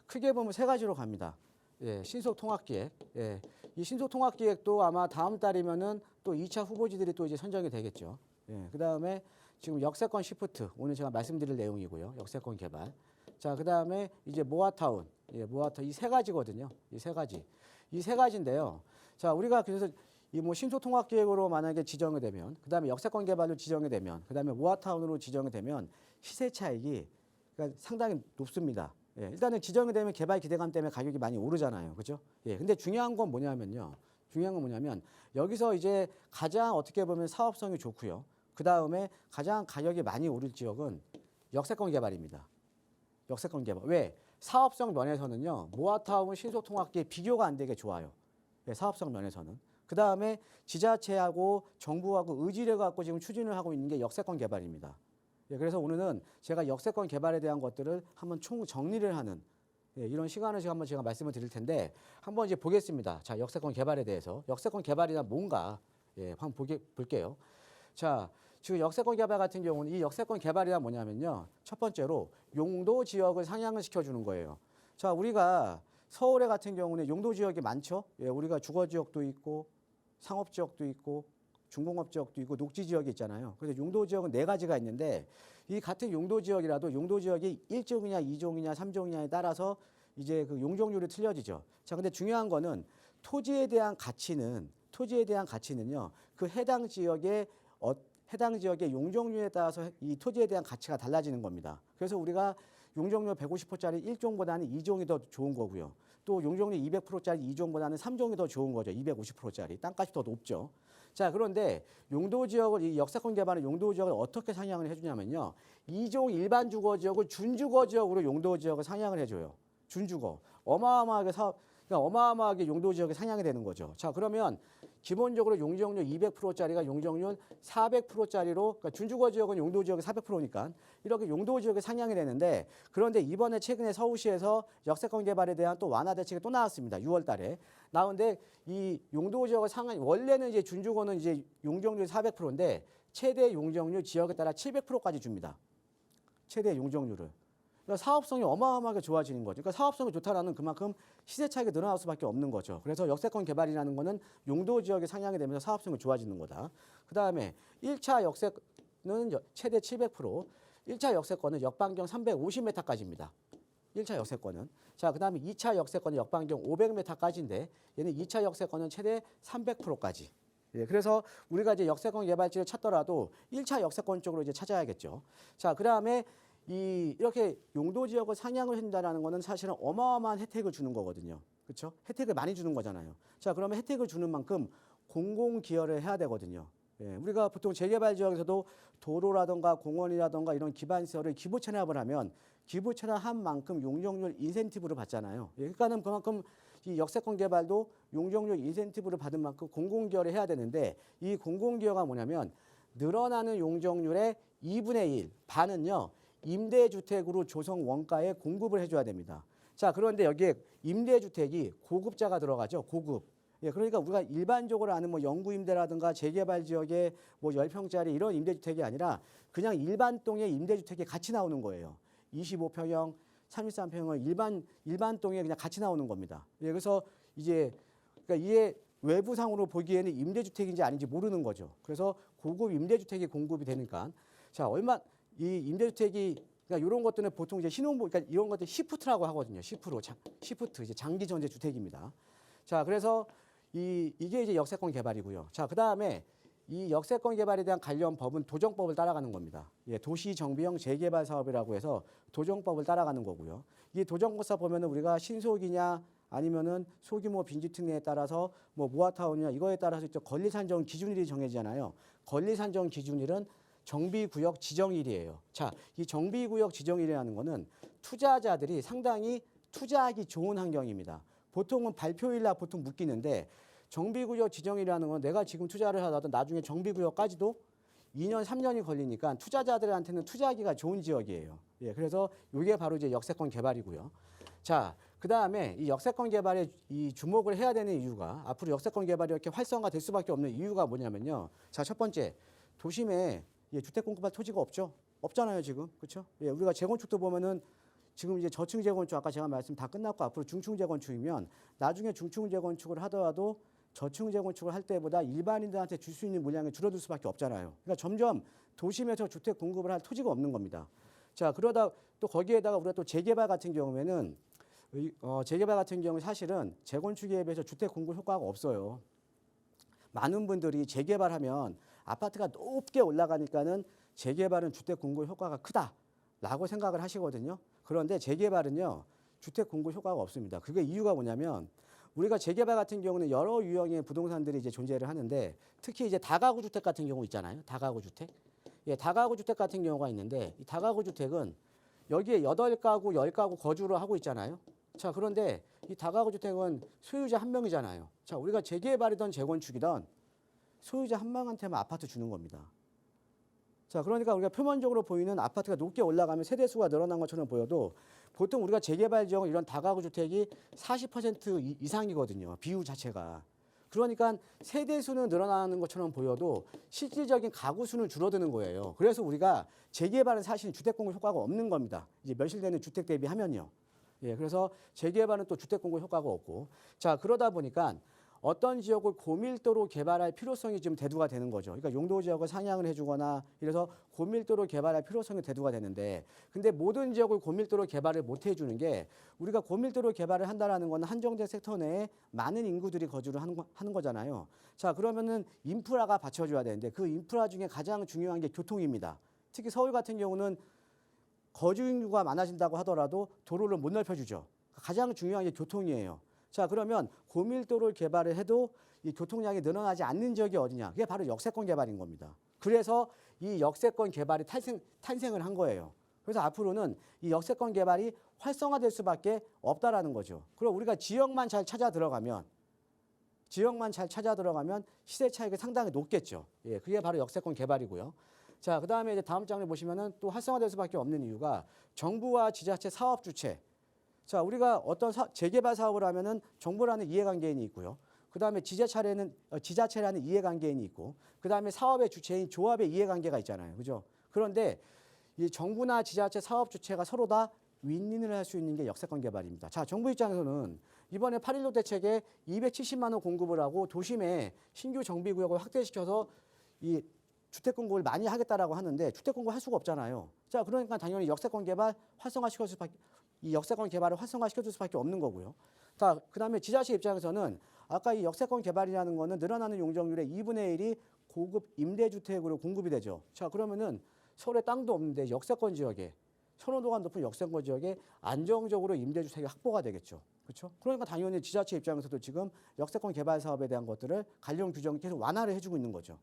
크게 보면 세 가지로 갑니다. 예, 신속 통합기획. 예, 이 신속 통합기획도 아마 다음 달이면은 또 2차 후보지들이 또 이제 선정이 되겠죠. 예, 그 다음에 지금 역세권 시프트 오늘 제가 말씀드릴 내용이고요. 역세권 개발. 자, 그 다음에 이제 모아타운, 예, 모아타운 이 세 가지거든요. 이 세 가지, 이 세 가지인데요. 자, 우리가 그래서 이 뭐 신소통합계획으로 만약에 지정이 되면, 그 다음에 역세권 개발로 지정이 되면, 그 다음에 모아타운으로 지정이 되면 시세 차익이 그러니까 상당히 높습니다. 예, 일단은 지정이 되면 개발 기대감 때문에 가격이 많이 오르잖아요, 그죠? 예, 근데 중요한 건 뭐냐면요. 중요한 건 뭐냐면 여기서 이제 가장 어떻게 보면 사업성이 좋고요. 그 다음에 가장 가격이 많이 오를 지역은 역세권 개발입니다. 역세권 개발. 왜? 사업성 면에서는요. 모아타운 신소통합기에 비교가 안 되게 좋아요. 네, 사업성 면에서는. 그 다음에 지자체하고 정부하고 의지를 갖고 지금 추진을 하고 있는 게 역세권 개발입니다. 예, 그래서 오늘은 제가 역세권 개발에 대한 것들을 한번 총 정리를 하는 예, 이런 시간을 한번 제가 말씀을 드릴 텐데 한번 이제 보겠습니다. 자, 역세권 개발에 대해서. 역세권 개발이란 뭔가 예, 한번 볼게요. 자, 지금 역세권 개발 같은 경우는 이 역세권 개발이란 뭐냐면요. 첫 번째로 용도 지역을 상향을 시켜주는 거예요. 자, 우리가 서울에 같은 경우는 용도 지역이 많죠. 예, 우리가 주거 지역도 있고 상업 지역도 있고 중공업 지역도 있고 녹지 지역이 있잖아요. 그래서 용도 지역은 네 가지가 있는데 이 같은 용도 지역이라도 용도 지역이 1종이냐 2종이냐 3종이냐에 따라서 이제 그 용적률이 틀려지죠. 자, 근데 중요한 거는 토지에 대한 가치는요. 그 해당 지역의 용적률에 따라서 이 토지에 대한 가치가 달라지는 겁니다. 그래서 우리가 용적률 150%짜리 1종보다는 2종이 더 좋은 거고요. 또 용적률 200%짜리 2종보다는 3종이 더 좋은 거죠. 250%짜리. 땅값이 더 높죠. 자, 그런데 용도 지역을 이 역세권 개발은 용도 지역을 어떻게 상향을 해주냐면요. 2종 일반 주거 지역을 준주거 지역으로 용도 지역을 상향을 해줘요. 준주거. 어마어마하게 용도 지역이 상향이 되는 거죠. 자, 그러면 기본적으로 용적률 200%짜리가 용적률 400%짜리로, 그러니까 준주거 지역은 용도 지역이 400%니까 이렇게 용도 지역이 상향이 되는데 그런데 이번에 최근에 서울시에서 역세권 개발에 대한 또 완화 대책이 또 나왔습니다. 6월 달에. 나오는데 이 용도 지역을 상향, 원래는 이제 준주거는 이제 용적률이 400%인데 최대 용적률 지역에 따라 700%까지 줍니다. 최대 용적률을. 그러니까 사업성이 어마어마하게 좋아지는 거죠. 그러니까 사업성이 좋다라는 그만큼 시세 차익이 늘어날 수밖에 없는 거죠. 그래서 역세권 개발이라는 거는 용도 지역이 상향이 되면서 사업성이 좋아지는 거다. 그다음에 1차 역세권은 최대 700%, 1차 역세권은 역반경 350m까지입니다. 1차 역세권은. 자, 그다음에 2차 역세권은 역반경 500m까지인데 얘는 2차 역세권은 최대 300%까지. 예, 그래서 우리가 이제 역세권 개발지를 찾더라도 1차 역세권 쪽으로 이제 찾아야겠죠. 자, 그다음에 이렇게 용도 지역을 상향을 한다는 거는 사실은 어마어마한 혜택을 주는 거거든요. 그렇죠? 혜택을 많이 주는 거잖아요. 자, 그러면 혜택을 주는 만큼 공공 기여를 해야 되거든요. 예, 우리가 보통 재개발 지역에서도 도로라든가 공원이라든가 이런 기반 시설을 기부 체납을 하면 기부 체납한 만큼 용적률 인센티브를 받잖아요. 예, 그러니까는 그만큼 이 역세권 개발도 용적률 인센티브를 받은 만큼 공공 기여를 해야 되는데 이 공공 기여가 뭐냐면 늘어나는 용적률의 2분의 1, 반은요. 임대주택으로 조성 원가에 공급을 해줘야 됩니다. 자, 그런데 여기에 임대주택이 고급자가 들어가죠. 고급. 예, 그러니까 우리가 일반적으로 아는 뭐 영구임대라든가 재개발 지역의 뭐 10평짜리 이런 임대주택이 아니라 그냥 일반 동의 임대주택이 같이 나오는 거예요. 25평형, 33평형 일반 동에 그냥 같이 나오는 겁니다. 예, 그래서 이제 그러니까 이게 외부상으로 보기에는 임대주택인지 아닌지 모르는 거죠. 그래서 고급 임대주택이 공급이 되니까 자 얼마 이 임대주택이 그러니까 이런 것들은 보통 이제 신혼부 그러니까 이런 것들 시프트라고 하거든요. 시프트 이제 장기 전세 주택입니다. 자 그래서 이게 이제 역세권 개발이고요. 자 그다음에 이 역세권 개발에 대한 관련 법은 도정법을 따라가는 겁니다. 예, 도시정비형 재개발 사업이라고 해서 도정법을 따라가는 거고요. 이 도정법사 보면은 우리가 신속이냐 아니면은 소규모 빈주택내에 따라서 뭐 모아타운이냐 이거에 따라서 권리 산정 기준일이 정해지잖아요. 권리 산정 기준일은 정비구역 지정일이에요. 자, 이 정비구역 지정일이라는 거는 투자자들이 상당히 투자하기 좋은 환경입니다. 보통은 발표일날 보통 묶이는데 정비구역 지정이라는 건 내가 지금 투자를 하다가 나중에 정비구역까지도 2년, 3년이 걸리니까 투자자들한테는 투자하기가 좋은 지역이에요. 예, 그래서 이게 바로 이제 역세권 개발이고요. 자, 그 다음에 이 역세권 개발에 이 주목을 해야 되는 이유가 앞으로 역세권 개발이 이렇게 활성화될 수밖에 없는 이유가 뭐냐면요. 자, 첫 번째, 도심에 주택 공급할 토지가 없잖아요, 지금. 그렇죠? 예, 우리가 재건축도 보면은 지금 이제 저층 재건축 아까 제가 말씀 다 끝났고 앞으로 중층 재건축이면 나중에 중층 재건축을 하더라도 저층 재건축을 할 때보다 일반인들한테 줄 수 있는 물량이 줄어들 수밖에 없잖아요. 그러니까 점점 도심에서 주택 공급을 할 토지가 없는 겁니다. 자, 그러다 또 거기에다가 우리가 또 재개발 같은 경우에는 재개발 같은 경우 사실은 재건축에 비해서 주택 공급 효과가 없어요. 많은 분들이 재개발하면 아파트가 높게 올라가니까는 재개발은 주택 공급 효과가 크다라고 생각을 하시거든요. 그런데 재개발은요, 주택 공급 효과가 없습니다. 그게 이유가 뭐냐면 우리가 재개발 같은 경우는 여러 유형의 부동산들이 이제 존재를 하는데 특히 이제 다가구 주택 같은 경우 있잖아요. 다가구 주택. 예, 다가구 주택 같은 경우가 있는데 이 다가구 주택은 여기에 8가구, 10가구 거주를 하고 있잖아요. 자, 그런데 이 다가구 주택은 소유자 한 명이잖아요. 자, 우리가 재개발이든 재건축이든 소유자 한 명한테만 아파트 주는 겁니다. 자, 그러니까 우리가 표면적으로 보이는 아파트가 높게 올라가면 세대수가 늘어난 것처럼 보여도 보통 우리가 재개발 지역 이런 다가구 주택이 40% 이상이거든요. 비율 자체가. 그러니까 세대수는 늘어나는 것처럼 보여도 실질적인 가구 수는 줄어드는 거예요. 그래서 우리가 재개발은 사실 주택 공급 효과가 없는 겁니다. 이제 멸실되는 주택 대비하면요. 예, 그래서 재개발은 또 주택 공급 효과가 없고. 자, 그러다 보니까 어떤 지역을 고밀도로 개발할 필요성이 지금 대두가 되는 거죠. 그러니까 용도 지역을 상향을 해주거나 이래서 고밀도로 개발할 필요성이 대두가 되는데 근데 모든 지역을 고밀도로 개발을 못 해주는 게 우리가 고밀도로 개발을 한다라는 건 한정된 섹터 내에 많은 인구들이 거주를 하는 거잖아요. 자, 그러면은 인프라가 받쳐줘야 되는데 그 인프라 중에 가장 중요한 게 교통입니다. 특히 서울 같은 경우는 거주 인구가 많아진다고 하더라도 도로를 못 넓혀주죠. 가장 중요한 게 교통이에요. 자, 그러면 고밀도를 개발을 해도 이 교통량이 늘어나지 않는 지역이 어디냐? 그게 바로 역세권 개발인 겁니다. 그래서 이 역세권 개발이 탄생을 한 거예요. 그래서 앞으로는 이 역세권 개발이 활성화될 수밖에 없다라는 거죠. 그럼 우리가 지역만 잘 찾아 들어가면 시세 차익이 상당히 높겠죠. 예, 그게 바로 역세권 개발이고요. 자, 그 다음에 이제 다음 장을 보시면은 또 활성화될 수밖에 없는 이유가 정부와 지자체 사업 주체. 자, 우리가 어떤 재개발 사업을 하면은 정부라는 이해관계인이 있고요. 그 다음에 지자체라는 이해관계인이 있고, 그 다음에 사업의 주체인 조합의 이해관계가 있잖아요. 그죠? 그런데 이 정부나 지자체 사업 주체가 서로 다 윈윈을 할 수 있는 게 역세권 개발입니다. 자, 정부 입장에서는 이번에 8.16 대책에 270만 원 공급을 하고 도심에 신규 정비구역을 확대시켜서 이 주택 공급을 많이 하겠다라고 하는데 주택 공급할 수가 없잖아요. 자, 그러니까 당연히 역세권 개발을 활성화시켜줄 수밖에 없는 거고요. 자, 그다음에 지자체 입장에서는 아까 이 역세권 개발이라는 거는 늘어나는 용적률의 2분의 1이 고급 임대주택으로 공급이 되죠. 자, 그러면은 서울에 땅도 없는데 역세권 지역에 선호도가 높은 역세권 지역에 안정적으로 임대주택이 확보가 되겠죠. 그렇죠? 그러니까 당연히 지자체 입장에서도 지금 역세권 개발 사업에 대한 것들을 관련 규정을 계속 완화를 해주고 있는 거죠.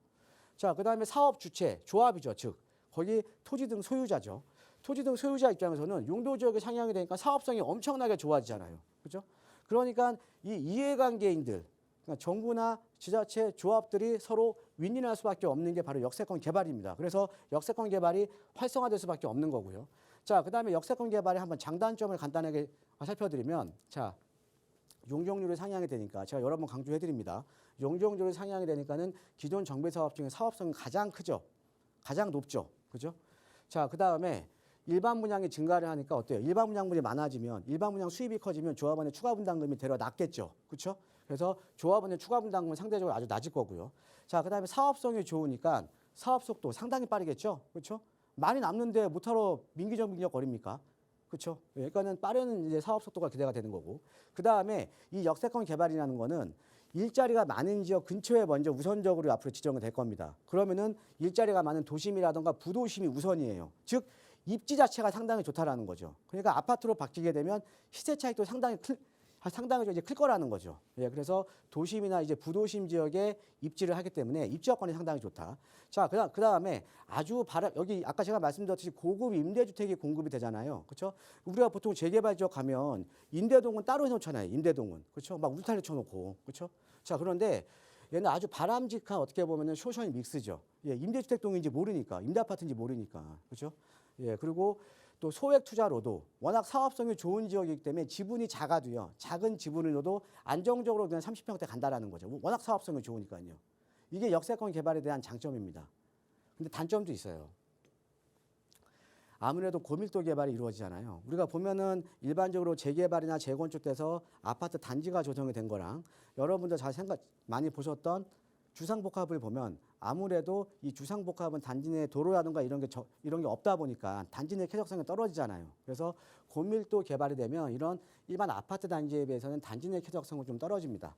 자, 그다음에 사업 주체, 조합이죠. 즉, 거기 토지 등 소유자죠. 토지 등 소유자 입장에서는 용도 지역이 상향이 되니까 사업성이 엄청나게 좋아지잖아요. 그렇죠? 그러니까 이 이해관계인들, 그러니까 정부나 지자체, 조합들이 서로 윈윈할 수밖에 없는 게 바로 역세권 개발입니다. 그래서 역세권 개발이 활성화될 수밖에 없는 거고요. 자, 그다음에 역세권 개발의 한번 장단점을 간단하게 살펴드리면, 자, 용적률이 상향이 되니까 제가 여러 번 강조해 드립니다. 용적률이 상향이 되니까는 기존 정비 사업 중에 사업성이 가장 크죠. 가장 높죠. 그죠? 자, 그다음에 일반 분양이 증가를 하니까 어때요? 일반 분양물이 많아지면 일반 분양 수입이 커지면 조합원의 추가 분담금이 되려 낮겠죠. 그렇죠? 그래서 조합원의 추가 분담금은 상대적으로 아주 낮을 거고요. 자, 그다음에 사업성이 좋으니까 사업 속도 상당히 빠르겠죠. 그렇죠? 많이 남는데 못하러 민기적 거립니까? 그렇죠? 그러니까는 빠른 이제 사업 속도가 기대가 되는 거고. 그다음에 이 역세권 개발이라는 거는 일자리가 많은 지역 근처에 먼저 우선적으로 앞으로 지정이 될 겁니다. 그러면은 일자리가 많은 도심이라든가 부도심이 우선이에요. 즉 입지 자체가 상당히 좋다라는 거죠. 그러니까 아파트로 바뀌게 되면 시세 차익도 상당히 좀 이제 클 거라는 거죠. 예, 그래서 도심이나 이제 부도심 지역에 입지를 하기 때문에 입지 여건이 상당히 좋다. 자, 그다음에 여기 아까 제가 말씀드렸듯이 고급 임대주택이 공급이 되잖아요. 그렇죠? 우리가 보통 재개발 지역 가면 임대동은 따로 해놓잖아요. 임대동은. 그렇죠? 막 울타리 쳐놓고. 그렇죠? 자, 그런데 얘는 아주 바람직한 어떻게 보면은 쇼션이 믹스죠. 예, 임대주택동인지 모르니까, 임대아파트인지 모르니까. 그렇죠? 예, 그리고 또 소액 투자로도 워낙 사업성이 좋은 지역이기 때문에 지분이 작아도요. 작은 지분으로도 안정적으로 그냥 30평대 간다라는 거죠. 워낙 사업성이 좋으니까요. 이게 역세권 개발에 대한 장점입니다. 근데 단점도 있어요. 아무래도 고밀도 개발이 이루어지잖아요. 우리가 보면은 일반적으로 재개발이나 재건축돼서 아파트 단지가 조성이 된 거랑 여러분들 많이 보셨던 주상복합을 보면 아무래도 이 주상복합은 단지 내 도로라든가 이런 게 없다 보니까 단지 내 쾌적성이 떨어지잖아요. 그래서 고밀도 개발이 되면 이런 일반 아파트 단지에 비해서는 단지 내 쾌적성은 좀 떨어집니다.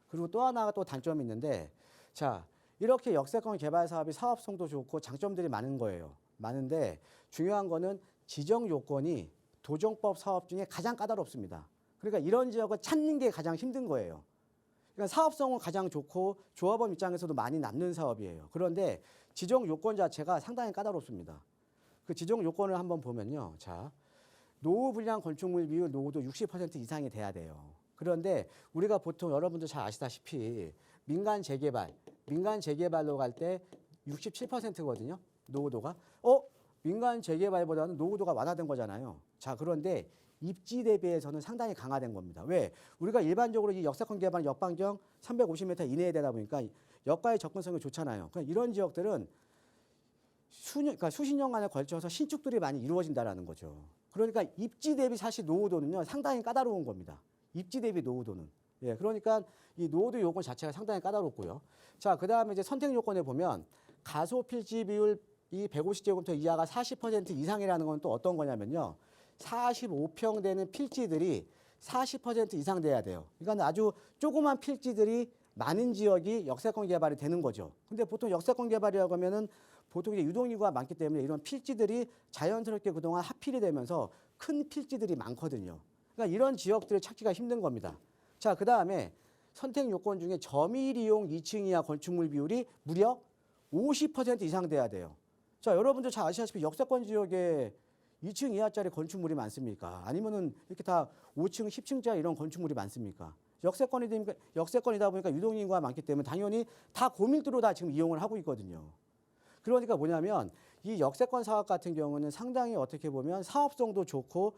그리고 또 하나가 또 단점이 있는데, 자, 이렇게 역세권 개발 사업이 사업성도 좋고 장점들이 많은 거예요. 많은데 중요한 거는 지정 요건이 도정법 사업 중에 가장 까다롭습니다. 그러니까 이런 지역을 찾는 게 가장 힘든 거예요. 그러니까 사업성은 가장 좋고 조합원 입장에서도 많이 남는 사업이에요. 그런데 지정 요건 자체가 상당히 까다롭습니다. 그 지정 요건을 한번 보면요. 자, 노후 불량 건축물 비율 노후도 60% 이상이 돼야 돼요. 그런데 우리가 보통 여러분들 잘 아시다시피 민간 재개발로 갈 때 67%거든요. 노후도가. 민간 재개발보다는 노후도가 완화된 거잖아요. 자, 그런데 입지 대비해서는 상당히 강화된 겁니다. 왜? 우리가 일반적으로 이 역세권 개발은 역반경 350m 이내에 되다 보니까 역과의 접근성이 좋잖아요. 그러니까 이런 지역들은 수십 년간에 걸쳐서 신축들이 많이 이루어진다라는 거죠. 그러니까 입지 대비 사실 노후도는요, 상당히 까다로운 겁니다. 입지 대비 노후도는. 예, 그러니까 이 노후도 요건 자체가 상당히 까다롭고요. 자, 그 다음에 이제 선택 요건에 보면 가소 필지 비율 이 150제곱미터 이하가 40% 이상이라는 건 또 어떤 거냐면요. 45평 되는 필지들이 40% 이상 돼야 돼요. 그러니까 아주 조그만 필지들이 많은 지역이 역세권 개발이 되는 거죠. 근데 보통 역세권 개발이라고 하면은 보통 이제 유동인구가 많기 때문에 이런 필지들이 자연스럽게 그동안 하필이 되면서 큰 필지들이 많거든요. 그러니까 이런 지역들을 찾기가 힘든 겁니다. 자, 그 다음에 선택 요건 중에 점일 이용 2층 이하 건축물 비율이 무려 50% 이상 돼야 돼요. 자, 여러분들 잘 아시다시피 역세권 지역에 2층 이하짜리 건축물이 많습니까? 아니면은 이렇게 다 5층, 10층짜리 이런 건축물이 많습니까? 역세권이다 보니까 유동인구가 많기 때문에 당연히 다 고밀도로 다 지금 이용을 하고 있거든요. 그러니까 뭐냐면 이 역세권 사업 같은 경우는 상당히 어떻게 보면 사업성도 좋고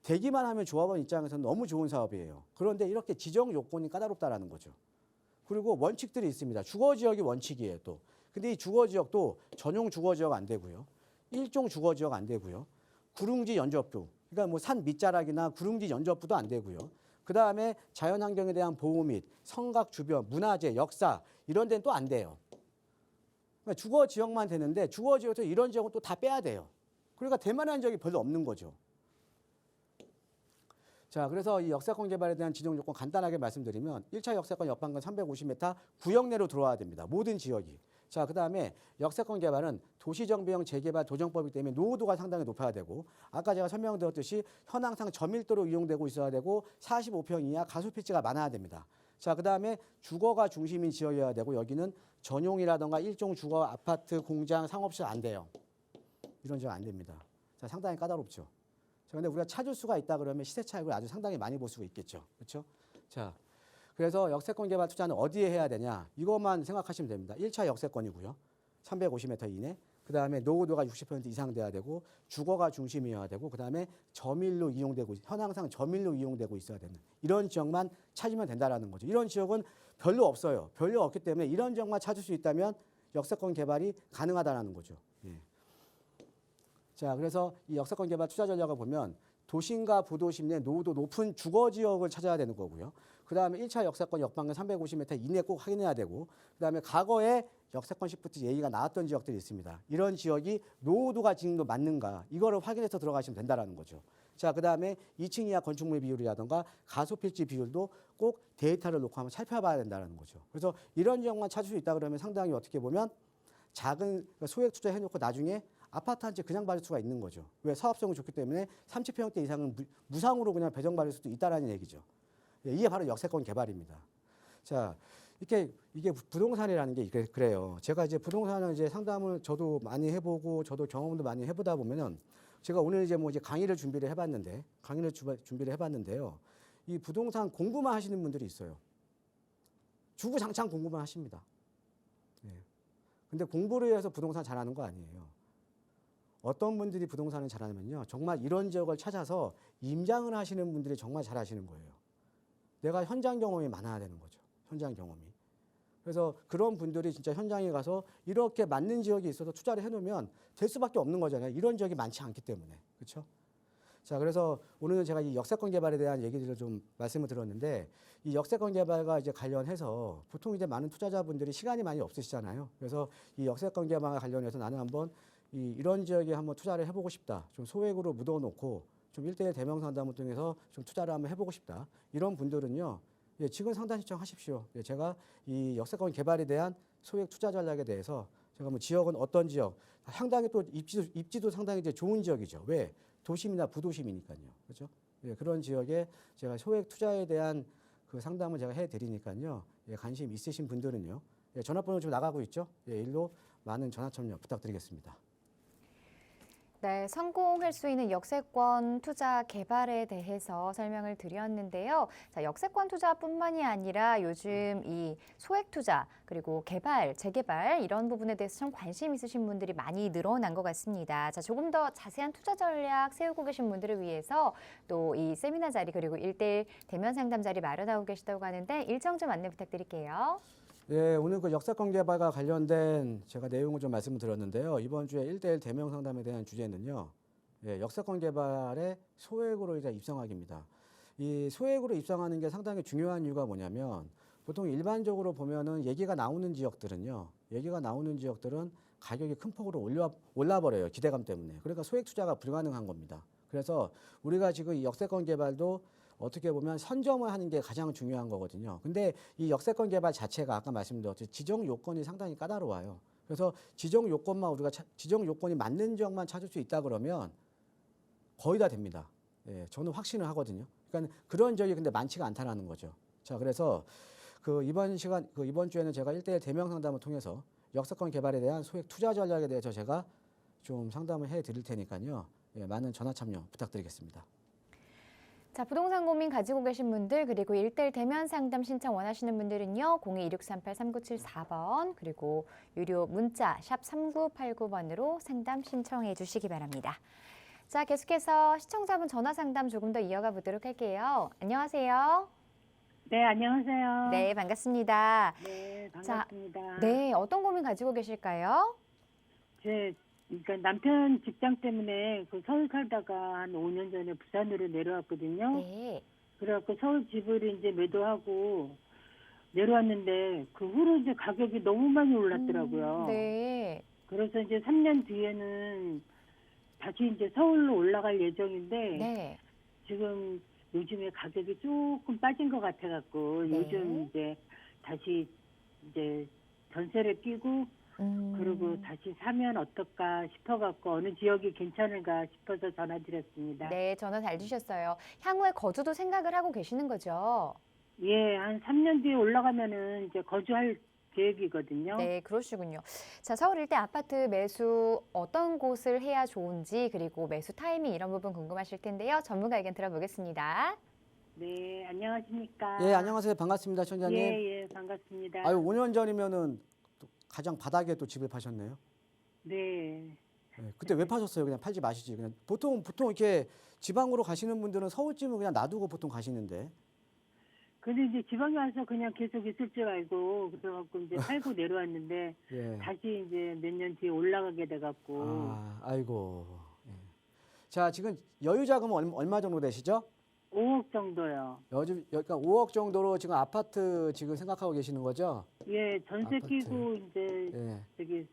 되기만 하면 조합원 입장에서는 너무 좋은 사업이에요. 그런데 이렇게 지정 요건이 까다롭다라는 거죠. 그리고 원칙들이 있습니다. 주거지역이 원칙이에요, 또. 근데 이 주거지역도 전용 주거지역 안 되고요. 일종 주거지역 안 되고요. 구릉지 연접부, 그러니까 뭐 산 밑자락이나 구릉지 연접부도 안 되고요. 그 다음에 자연환경에 대한 보호 및 성곽 주변, 문화재, 역사 이런 데는 또 안 돼요. 그러니까 주거지역만 되는데 주거지역에서 이런 지역은 또 다 빼야 돼요. 그러니까 될 만한 지역이 별로 없는 거죠. 자, 그래서 이 역세권 개발에 대한 지정 요건 간단하게 말씀드리면 1차 역세권 옆반경 350m 구역 내로 들어와야 됩니다. 모든 지역이. 자, 그 다음에 역세권 개발은 도시정비형 재개발 도정법이기 때문에 노후도가 상당히 높아야 되고 아까 제가 설명드렸듯이 현황상 저밀도로 이용되고 있어야 되고 45평 이하 가소필지가 많아야 됩니다. 자, 그 다음에 주거가 중심인 지역이어야 되고 여기는 전용이라든가 일종 주거 아파트, 공장, 상업실 안 돼요. 이런 지역 안 됩니다. 자, 상당히 까다롭죠. 자, 근데 우리가 찾을 수가 있다 그러면 시세 차익을 아주 상당히 많이 볼 수가 있겠죠. 그렇죠? 자, 그래서 역세권 개발 투자는 어디에 해야 되냐? 이것만 생각하시면 됩니다. 1차 역세권이고요. 350m 이내. 그다음에 노후도가 60% 이상 돼야 되고 주거가 중심이어야 되고 그다음에 저밀로 이용되고 현황상 저밀로 이용되고 있어야 되는 이런 지역만 찾으면 된다라는 거죠. 이런 지역은 별로 없어요. 별로 없기 때문에 이런 지역만 찾을 수 있다면 역세권 개발이 가능하다라는 거죠. 예. 자, 그래서 이 역세권 개발 투자 전략을 보면 도심과 부도심 내 노후도 높은 주거 지역을 찾아야 되는 거고요. 그다음에 1차 역세권 역방면 350m 이내 꼭 확인해야 되고 그다음에 과거에 역세권 시프트 얘기가 나왔던 지역들이 있습니다. 이런 지역이 노후도가 지금도 맞는가 이거를 확인해서 들어가시면 된다라는 거죠. 자, 그다음에 2층 이하 건축물 비율이라든가 가소필지 비율도 꼭 데이터를 놓고 한번 살펴봐야 된다는 거죠. 그래서 이런 지역만 찾을 수 있다 그러면 상당히 어떻게 보면 작은 소액 투자 해놓고 나중에 아파트 한 채 그냥 받을 수가 있는 거죠. 왜? 사업성이 좋기 때문에 30평대 이상은 무상으로 그냥 배정받을 수도 있다라는 얘기죠. 예, 이게 바로 역세권 개발입니다. 자, 이게 부동산이라는 게 그래요. 제가 이제 부동산을 이제 상담을 저도 많이 해보고 저도 경험도 많이 해보다 보면은 제가 오늘 이제 뭐 이제 강의를 준비를 해봤는데요. 이 부동산 공부만 하시는 분들이 있어요. 주구장창 공부만 하십니다. 예. 근데 공부를 해서 부동산 잘하는 거 아니에요. 어떤 분들이 부동산을 잘하냐면요. 정말 이런 지역을 찾아서 임장을 하시는 분들이 정말 잘하시는 거예요. 내가 현장 경험이 많아야 되는 거죠. 현장 경험이. 그래서 그런 분들이 진짜 현장에 가서 이렇게 맞는 지역이 있어서 투자를 해놓으면 될 수밖에 없는 거잖아요. 이런 지역이 많지 않기 때문에. 그렇죠? 자, 그래서 오늘은 제가 이 역세권 개발에 대한 얘기들을 좀 말씀을 드렸는데 이 역세권 개발과 이제 관련해서 보통 이제 많은 투자자분들이 시간이 많이 없으시잖아요. 그래서 이 역세권 개발과 관련해서 나는 한번 이런 지역에 한번 투자를 해보고 싶다. 좀 소액으로 묻어놓고 좀 1:1 대명 상담을 통해서 좀 투자를 한번 해보고 싶다. 이런 분들은요. 예, 지금 상담 신청하십시오. 예, 제가 이 역세권 개발에 대한 소액 투자 전략에 대해서 제가 뭐 지역은 어떤 지역, 상당히 또 입지도 상당히 이제 좋은 지역이죠. 왜? 도심이나 부도심이니까요. 그렇죠? 예, 그런 지역에 제가 소액 투자에 대한 그 상담을 제가 해드리니까요. 예, 관심 있으신 분들은요. 예, 전화번호 좀 나가고 있죠. 예, 일로 많은 전화 참여 부탁드리겠습니다. 네, 성공할 수 있는 역세권 투자 개발에 대해서 설명을 드렸는데요. 자, 역세권 투자뿐만이 아니라 요즘 이 소액 투자 그리고 개발, 재개발 이런 부분에 대해서 좀 관심 있으신 분들이 많이 늘어난 것 같습니다. 자, 조금 더 자세한 투자 전략 세우고 계신 분들을 위해서 또 이 세미나 자리 그리고 1:1 대면 상담 자리 마련하고 계시다고 하는데 일정 좀 안내 부탁드릴게요. 예, 오늘 그 역세권 개발과 관련된 제가 내용을 좀 말씀을 드렸는데요. 이번 주에 1:1 대명 상담에 대한 주제는요. 예, 역세권 개발의 소액으로 이제 입성하기입니다. 이 소액으로 입성하는 게 상당히 중요한 이유가 뭐냐면 보통 일반적으로 보면은 얘기가 나오는 지역들은 가격이 큰 폭으로 올라버려요. 기대감 때문에. 그러니까 소액 투자가 불가능한 겁니다. 그래서 우리가 지금 이 역세권 개발도 어떻게 보면 선점을 하는 게 가장 중요한 거거든요. 근데 이 역세권 개발 자체가 아까 말씀드렸듯이 지정 요건이 상당히 까다로워요. 그래서 지정 요건이 맞는 지역만 찾을 수 있다 그러면 거의 다 됩니다. 예, 저는 확신을 하거든요. 그러니까 그런 지역이 근데 많지가 않다라는 거죠. 자, 그래서 이번 주에는 제가 1:1 대면 상담을 통해서 역세권 개발에 대한 소액 투자 전략에 대해서 제가 좀 상담을 해 드릴 테니까요. 예, 많은 전화 참여 부탁드리겠습니다. 자, 부동산 고민 가지고 계신 분들 그리고 1:1 대면 상담 신청 원하시는 분들은요. 02-2638-3974번 그리고 유료 문자 샵 3989번으로 상담 신청해 주시기 바랍니다. 자, 계속해서 시청자분 전화 상담 조금 더 이어가 보도록 할게요. 안녕하세요. 네, 안녕하세요. 네, 반갑습니다. 네, 반갑습니다. 네, 어떤 고민 가지고 계실까요? 그러니까 남편 직장 때문에 그 서울 살다가 한 5년 전에 부산으로 내려왔거든요. 네. 그래갖고 서울 집을 이제 매도하고 내려왔는데 그 후로 이제 가격이 너무 많이 올랐더라고요. 네. 그래서 이제 3년 뒤에는 다시 이제 서울로 올라갈 예정인데 네. 지금 요즘에 가격이 조금 빠진 것 같아갖고 네. 요즘 이제 다시 이제 전세를 끼고 그리고 다시 사면 어떨까 싶어갖고 어느 지역이 괜찮을까 싶어서 전화드렸습니다. 네, 전화 잘 주셨어요. 향후에 거주도 생각을 하고 계시는 거죠? 예, 한 3년 뒤에 올라가면은 이제 거주할 계획이거든요. 네, 그러시군요. 자, 서울 일대 아파트 매수 어떤 곳을 해야 좋은지 그리고 매수 타이밍 이런 부분 궁금하실 텐데요. 전문가 의견 들어보겠습니다. 네, 안녕하십니까? 예, 안녕하세요. 반갑습니다, 청자님. 예, 반갑습니다. 아유, 5년 전이면은 또 가장 바닥에 또 집을 파셨네요. 네. 예, 그때 왜 파셨어요? 그냥 팔지 마시지. 그냥 보통 이렇게 지방으로 가시는 분들은 서울쯤은 그냥 놔두고 보통 가시는데. 근데 이제 지방에 와서 그냥 계속 있을 줄 알고 그래갖고 이제 살고 내려왔는데 예. 다시 이제 몇 년 뒤에 올라가게 돼갖고 아이고. 예. 자, 지금 여유 자금은 얼마 정도 되시죠? 5억 정도요. 요즘 그러니까 5억 정도로 지금 아파트 지금 생각하고 계시는 거죠? 예, 전세 아파트. 끼고 이제 예. 저기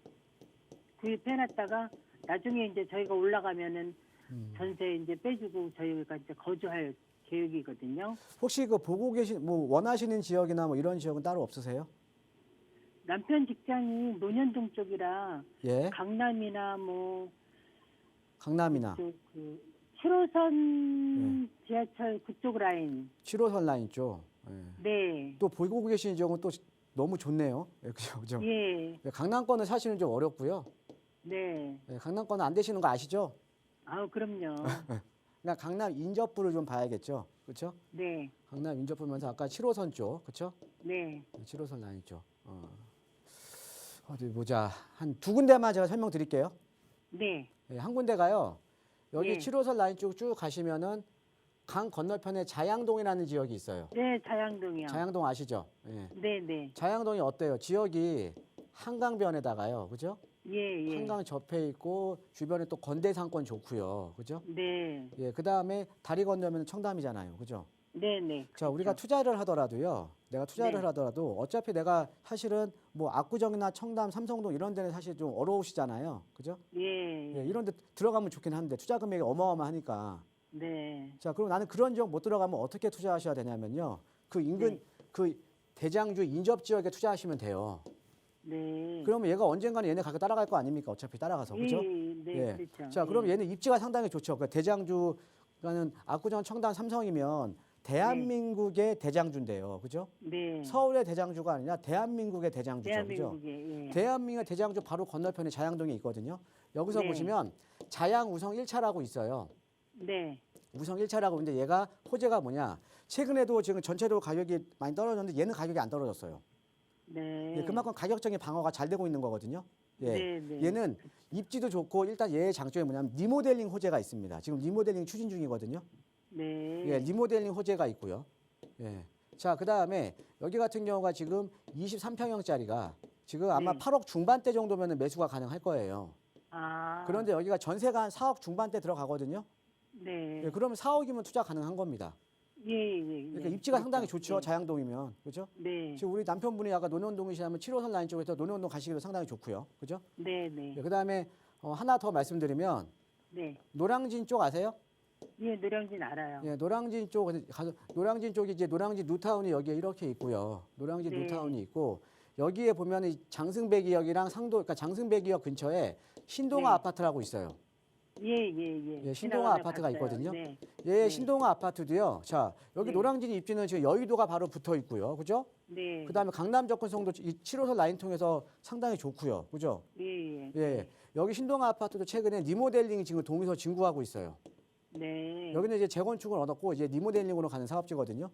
구입해놨다가 나중에 이제 저희가 올라가면은 전세 이제 빼주고 저희가 이제 거주할 계획이거든요. 혹시 그 보고 계신 뭐 원하시는 지역이나 뭐 이런 지역은 따로 없으세요? 남편 직장이 논현동 쪽이라 예. 강남이나 뭐 강남이나 그 7호선 지하철 그쪽 라인. 7호선 라인 쪽. 예. 네. 또 보고 계신 지역은 또 너무 좋네요. 예, 그죠? 그죠? 예. 강남권은 사실은 좀 어렵고요. 네. 예, 강남권은 안 되시는 거 아시죠? 아우 그럼요. 그러니까 강남 인접부를 좀 봐야겠죠. 그렇죠? 네. 강남 인접부면서 아까 7호선 쪽, 그렇죠? 네. 7호선 라인 쪽. 어디 보자. 한 두 군데만 제가 설명드릴게요. 네. 예, 한 군데가요. 여기 예. 7호선 라인 쪽 쭉 가시면은 강 건너편에 자양동이라는 지역이 있어요. 네, 자양동이요. 자양동 아시죠? 예. 네, 네. 자양동이 어때요? 지역이 한강변에다가요. 그죠? 예, 예. 한강 접해 있고 주변에 또 건대 상권 좋고요. 그죠? 네. 예, 그다음에 다리 건너면 청담이잖아요. 그죠? 네, 네. 자, 우리가 투자를 하더라도요. 내가 투자를 네. 하더라도 어차피 내가 사실은 뭐 압구정이나 청담, 삼성동 이런 데는 사실 좀 어려우시잖아요. 그죠? 예. 예, 이런 데 들어가면 좋긴 한데 투자 금액이 어마어마하니까. 네. 자, 그럼 나는 그런 지역 못 들어가면 어떻게 투자하셔야 되냐면요. 그 인근 네. 그 대장주 인접 지역에 투자하시면 돼요. 네. 그러면 얘가 언젠가는 얘네 가격 따라갈 거 아닙니까? 어차피 따라가서. 그죠? 예, 네, 예. 그렇죠. 자, 그럼 예. 얘는 입지가 상당히 좋죠. 그 대장주가는 압구정, 청담, 삼성이면 대한민국의 대장주인데요. 그죠? 네. 서울의 대장주가 아니라 대한민국의 대장주죠. 그죠? 대한민국에 예. 대한민국의 대장주 바로 건너편에 자양동이 있거든요. 여기서 네. 보시면 자양 우성 1차라고 있어요. 네. 우성 1차라고 있는데 얘가 호재가 뭐냐? 최근에도 지금 전체적으로 가격이 많이 떨어졌는데 얘는 가격이 안 떨어졌어요. 네. 예, 그만큼 가격적인 방어가 잘 되고 있는 거거든요. 예. 네, 네. 얘는 입지도 좋고 일단 얘의 장점이 뭐냐면 리모델링 호재가 있습니다. 지금 리모델링 추진 중이거든요. 네. 예, 리모델링 호재가 있고요. 예. 자, 그다음에 여기 같은 경우가 지금 23평형짜리가 지금 아마 네. 8억 중반대 정도면 매수가 가능할 거예요. 아. 그런데 여기가 전세가 한 4억 중반대 들어가거든요. 네. 예, 그러면 4억이면 투자 가능한 겁니다. 예, 예. 그러니까 예. 입지가 그렇죠. 상당히 좋죠. 네. 자양동이면. 그죠? 네. 지금 우리 남편분이 아까 논현동이시라면 7호선 라인 쪽에서 논현동 가시기도 상당히 좋고요. 그죠? 네, 네. 예, 그다음에 하나 더 말씀드리면 네. 노량진 쪽 아세요? 예, 노량진 알아요. 예, 노량진 쪽 가서 노량진 쪽이 이제 노량진 뉴타운이 여기에 이렇게 있고요. 노량진 네. 뉴타운이 있고 여기에 보면 이 장승배기역이랑 상도 그러니까 장승배기역 근처에 신동아 네. 아파트라고 있어요. 예, 예, 예. 예, 신동아 지나가다 아파트가 봤어요. 있거든요. 네. 예, 네. 신동아 아파트도요. 자, 여기 네. 노량진 입지는 지금 여의도가 바로 붙어 있고요. 그죠? 네. 그다음에 강남 접근성도 이 7호선 라인 통해서 상당히 좋고요. 그죠? 예, 예. 예. 여기 신동아 아파트도 최근에 리모델링 지금 동의서 진구하고 있어요. 네. 여기는 이제 재건축을 얻었고 이제 리모델링으로 가는 사업지거든요.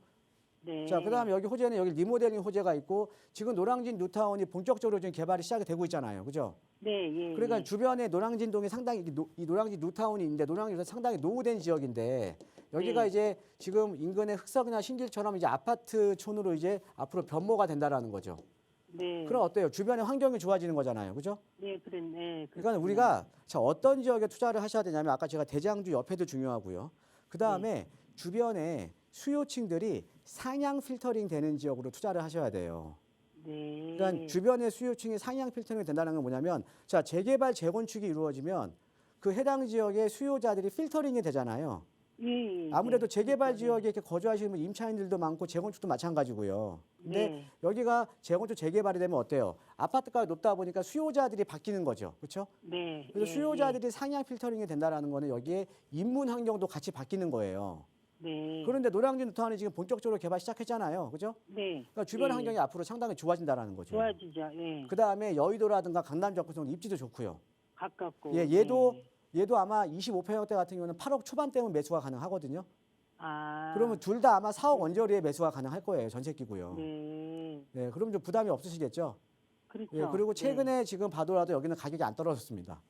네. 자, 그다음에 여기 호재는 여기 리모델링 호재가 있고 지금 노량진 뉴타운이 본격적으로 지금 개발이 시작이 되고 있잖아요. 그죠? 네, 예. 그러니까 예. 주변에 노량진동이 상당히 이 노량진 뉴타운이 있는데 노량진에서 상당히 노후된 지역인데 여기가 네. 이제 지금 인근의 흑석이나 신길처럼 이제 아파트촌으로 이제 앞으로 변모가 된다라는 거죠. 네. 그럼 어때요? 주변의 환경이 좋아지는 거잖아요. 그죠? 네, 그런 네. 그러니까 우리가 자, 어떤 지역에 투자를 하셔야 되냐면 아까 제가 대장주 옆에도 중요하고요. 그다음에 주변에 수요층들이 상향 필터링 되는 지역으로 투자를 하셔야 돼요. 네. 그러니까 주변의 수요층이 상향 필터링이 된다는 건 뭐냐면 자, 재개발 재건축이 이루어지면 그 해당 지역의 수요자들이 필터링이 되잖아요. 예, 예. 아무래도 네. 재개발 그렇죠. 지역에 이렇게 거주하시는 분 임차인들도 많고 재건축도 마찬가지고요. 근데 네. 여기가 재건축 재개발이 되면 어때요? 아파트가가 높다 보니까 수요자들이 바뀌는 거죠. 그렇죠? 네. 그래서 예, 수요자들이 상향 필터링이 된다라는 거는 여기에 인문 환경도 같이 바뀌는 거예요. 네. 그런데 노량진 뉴타운이 지금 본격적으로 개발 시작했잖아요. 그죠? 네. 그러니까 주변 예. 환경이 앞으로 상당히 좋아진다라는 거죠. 좋아지죠. 예. 그다음에 여의도라든가 강남 접근성 입지도 좋고요. 가깝고. 예, 얘도 아마 25평형대 같은 경우는 8억 초반대면 매수가 가능하거든요. 아. 그러면 둘 다 아마 4억 언저리에 매수가 가능할 거예요. 전세 끼고요. 네. 네, 그럼 좀 부담이 없으시겠죠? 그렇죠. 예, 그리고 네. 최근에 지금 봐도라도 여기는 가격이 안 떨어졌습니다.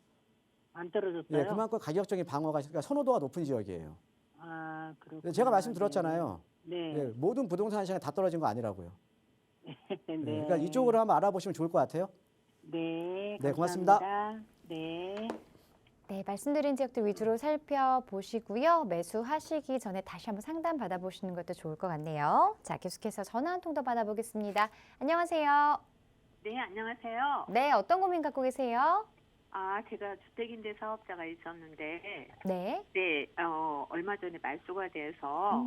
안 떨어졌어요? 예, 그만큼 가격적인 방어가 그러니까 선호도가 높은 지역이에요. 아, 그렇구나. 제가 말씀드렸잖아요. 네. 예, 모든 부동산 시장이 다 떨어진 거 아니라고요. 네. 예, 그러니까 이쪽으로 한번 알아보시면 좋을 것 같아요. 네. 네, 고맙습니다. 감사합니다. 네. 네, 말씀드린 지역들 위주로 살펴보시고요. 매수하시기 전에 다시 한번 상담 받아보시는 것도 좋을 것 같네요. 자, 계속해서 전화 한 통 더 받아보겠습니다. 안녕하세요. 네, 안녕하세요. 네, 어떤 고민 갖고 계세요? 제가 주택임대 사업자가 있었는데, 네. 네, 얼마 전에 말소가 돼서,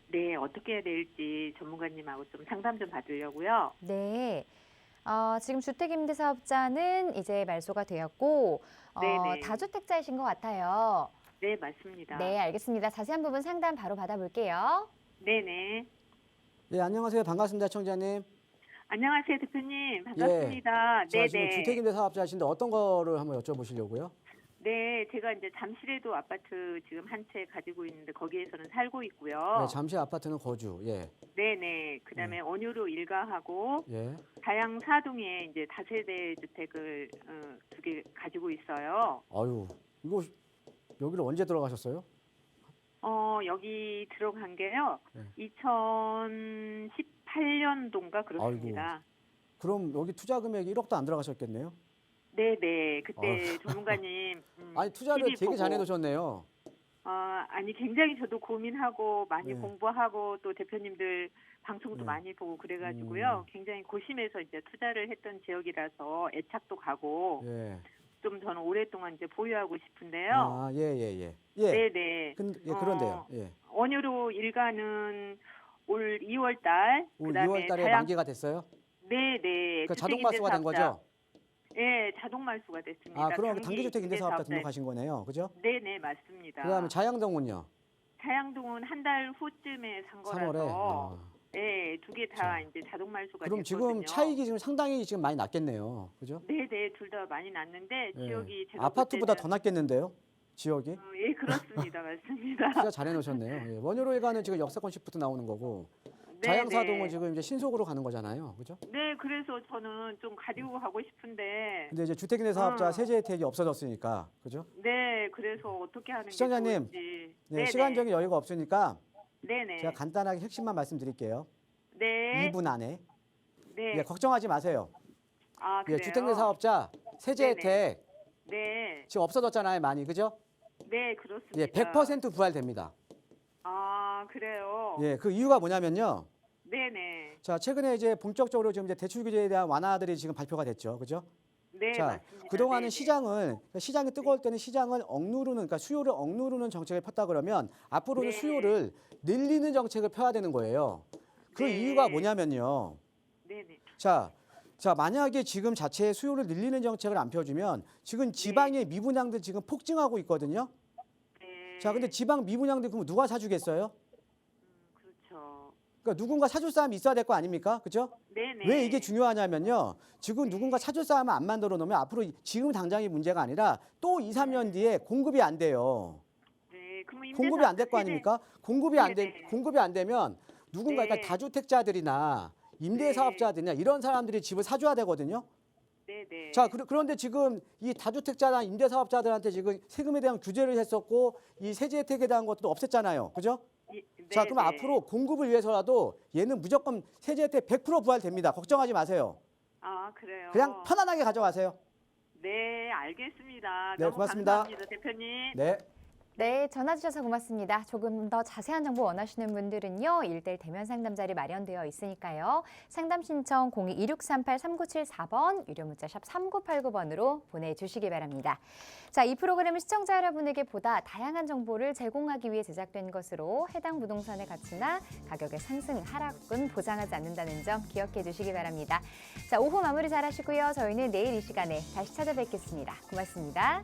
네, 어떻게 해야 될지 전문가님하고 좀 상담 좀 받으려고요. 네. 지금 주택임대사업자는 이제 말소가 되었고 네네. 다주택자이신 것 같아요. 네, 맞습니다. 네, 알겠습니다. 자세한 부분 상담 바로 받아볼게요. 네네. 예, 안녕하세요. 반갑습니다, 청자님. 안녕하세요, 대표님. 반갑습니다. 자, 지금 네네. 주택임대 사업자신데 어떤 거를 한번 여쭤보시려고요? 네, 제가 이제 잠실에도 아파트 지금 한 채 가지고 있는데 거기에서는 살고 있고요. 네, 잠시 아파트는 거주. 예, 네네. 그 다음에 원효로 일가하고 예. 다양 사동에 이제 다세대 주택을 2개 가지고 있어요. 아유, 이거 여기를 언제 들어가셨어요? 여기 들어간 게요. 네. 2018년도인가 그렇습니다. 그럼 여기 투자 금액이 1억도 안 들어가셨겠네요? 네네. 그때 전문가님 아니, 투자를 TV 되게 보고, 잘 해놓으셨네요. 아니 굉장히 저도 고민하고 많이 네. 공부하고 또 대표님들 방송도 네. 많이 보고 그래가지고요. 굉장히 고심해서 이제 투자를 했던 지역이라서 애착도 가고 예. 좀 저는 오랫동안 이제 보유하고 싶은데요. 아, 예. 예. 네네. 그런데요. 예. 원효로 일가는 올 2월 달, 올 그다음에 2월 달에 다양 만기가 됐어요? 네네. 그 자동 말소가 된 거죠? 네, 자동 말소가 됐습니다. 아, 그럼 단기주택 임대사업자 임대사업자. 등록하신 거네요. 그죠? 네네, 맞습니다. 그다음에 자양동은요? 자양동은 한 달 후쯤에 산 3월에. 거라서 네, 2개 다 자, 이제 자동 말소가 그럼 됐거든요. 지금 차익이 지금 상당히 지금 많이 났겠네요. 그죠? 네네, 둘 다 많이 났는데 예. 지역이 제가 아파트보다 볼 더 났겠는데요? 지역이? 때는, 예, 그렇습니다. 맞습니다. 투자 잘 해놓으셨네요. 예. 원효로 일가는 지금 역세권 시프트 나오는 거고 네, 자양사동은 네. 지금 이제 신속으로 가는 거잖아요. 그죠? 네, 그래서 저는 좀 가지고 가고 싶은데 근데 이제 주택임대 사업자 세제 혜택이 없어졌으니까. 그죠? 네, 그래서 어떻게 하는 시청자님, 게 좋을지. 네, 시간적인 여유가 없으니까 네네. 제가 간단하게 핵심만 말씀드릴게요. 네. 2분 안에. 네. 예, 걱정하지 마세요. 아, 예, 그래요? 주택임대 사업자 세제 네네. 혜택 네. 지금 없어졌잖아요, 많이. 그죠? 네, 그렇습니다. 예, 100% 부활됩니다. 아, 그래요? 예, 그 이유가 뭐냐면요. 네네. 자, 최근에 이제 본격적으로 지금 이제 대출 규제에 대한 완화들이 지금 발표가 됐죠. 그죠? 네, 자, 맞습니다. 그동안은 네네. 시장이 뜨거울 때는 시장을 억누르는, 그러니까 수요를 억누르는 정책을 폈다 그러면 앞으로는 네. 수요를 늘리는 정책을 펴야 되는 거예요. 그 네. 이유가 뭐냐면요. 네네. 자, 만약에 지금 자체의 수요를 늘리는 정책을 안 펴주면 지금 지방의 미분양들 지금 폭증하고 있거든요. 네. 자, 근데 지방 미분양들 그럼 누가 사주겠어요? 그렇죠. 그러니까 누군가 사줄 사람이 있어야 될 거 아닙니까? 그죠? 네네. 왜 이게 중요하냐면요. 지금 누군가 사줄 사람을 안 만들어 놓으면 앞으로 지금 당장이 문제가 아니라 또 2, 3년 뒤에 공급이 안 돼요. 네, 그럼 공급이 안 될 거 아닙니까? 공급이 안 되면 누군가 네. 그러니까 다주택자들이나 임대사업자들이나 이런 사람들이 집을 사줘야 되거든요. 네네. 자, 그런데 지금 이 다주택자나 임대사업자들한테 지금 세금에 대한 규제를 했었고 이 세제 혜택에 대한 것도 없앴잖아요. 그죠? 자, 그럼 앞으로 공급을 위해서라도 얘는 무조건 세제 혜택 100% 부활됩니다. 걱정하지 마세요. 아, 그래요. 그냥 편안하게 가져가세요. 네, 알겠습니다. 네, 너무 고맙습니다. 감사합니다, 대표님. 네. 네, 전화 주셔서 고맙습니다. 조금 더 자세한 정보 원하시는 분들은요. 1대1 대면 상담 자리 마련되어 있으니까요. 상담 신청 02-2638-3974번, 유료 문자 샵 3989번으로 보내주시기 바랍니다. 자, 이 프로그램은 시청자 여러분에게 보다 다양한 정보를 제공하기 위해 제작된 것으로 해당 부동산의 가치나 가격의 상승, 하락은 보장하지 않는다는 점 기억해 주시기 바랍니다. 자, 오후 마무리 잘 하시고요. 저희는 내일 이 시간에 다시 찾아뵙겠습니다. 고맙습니다.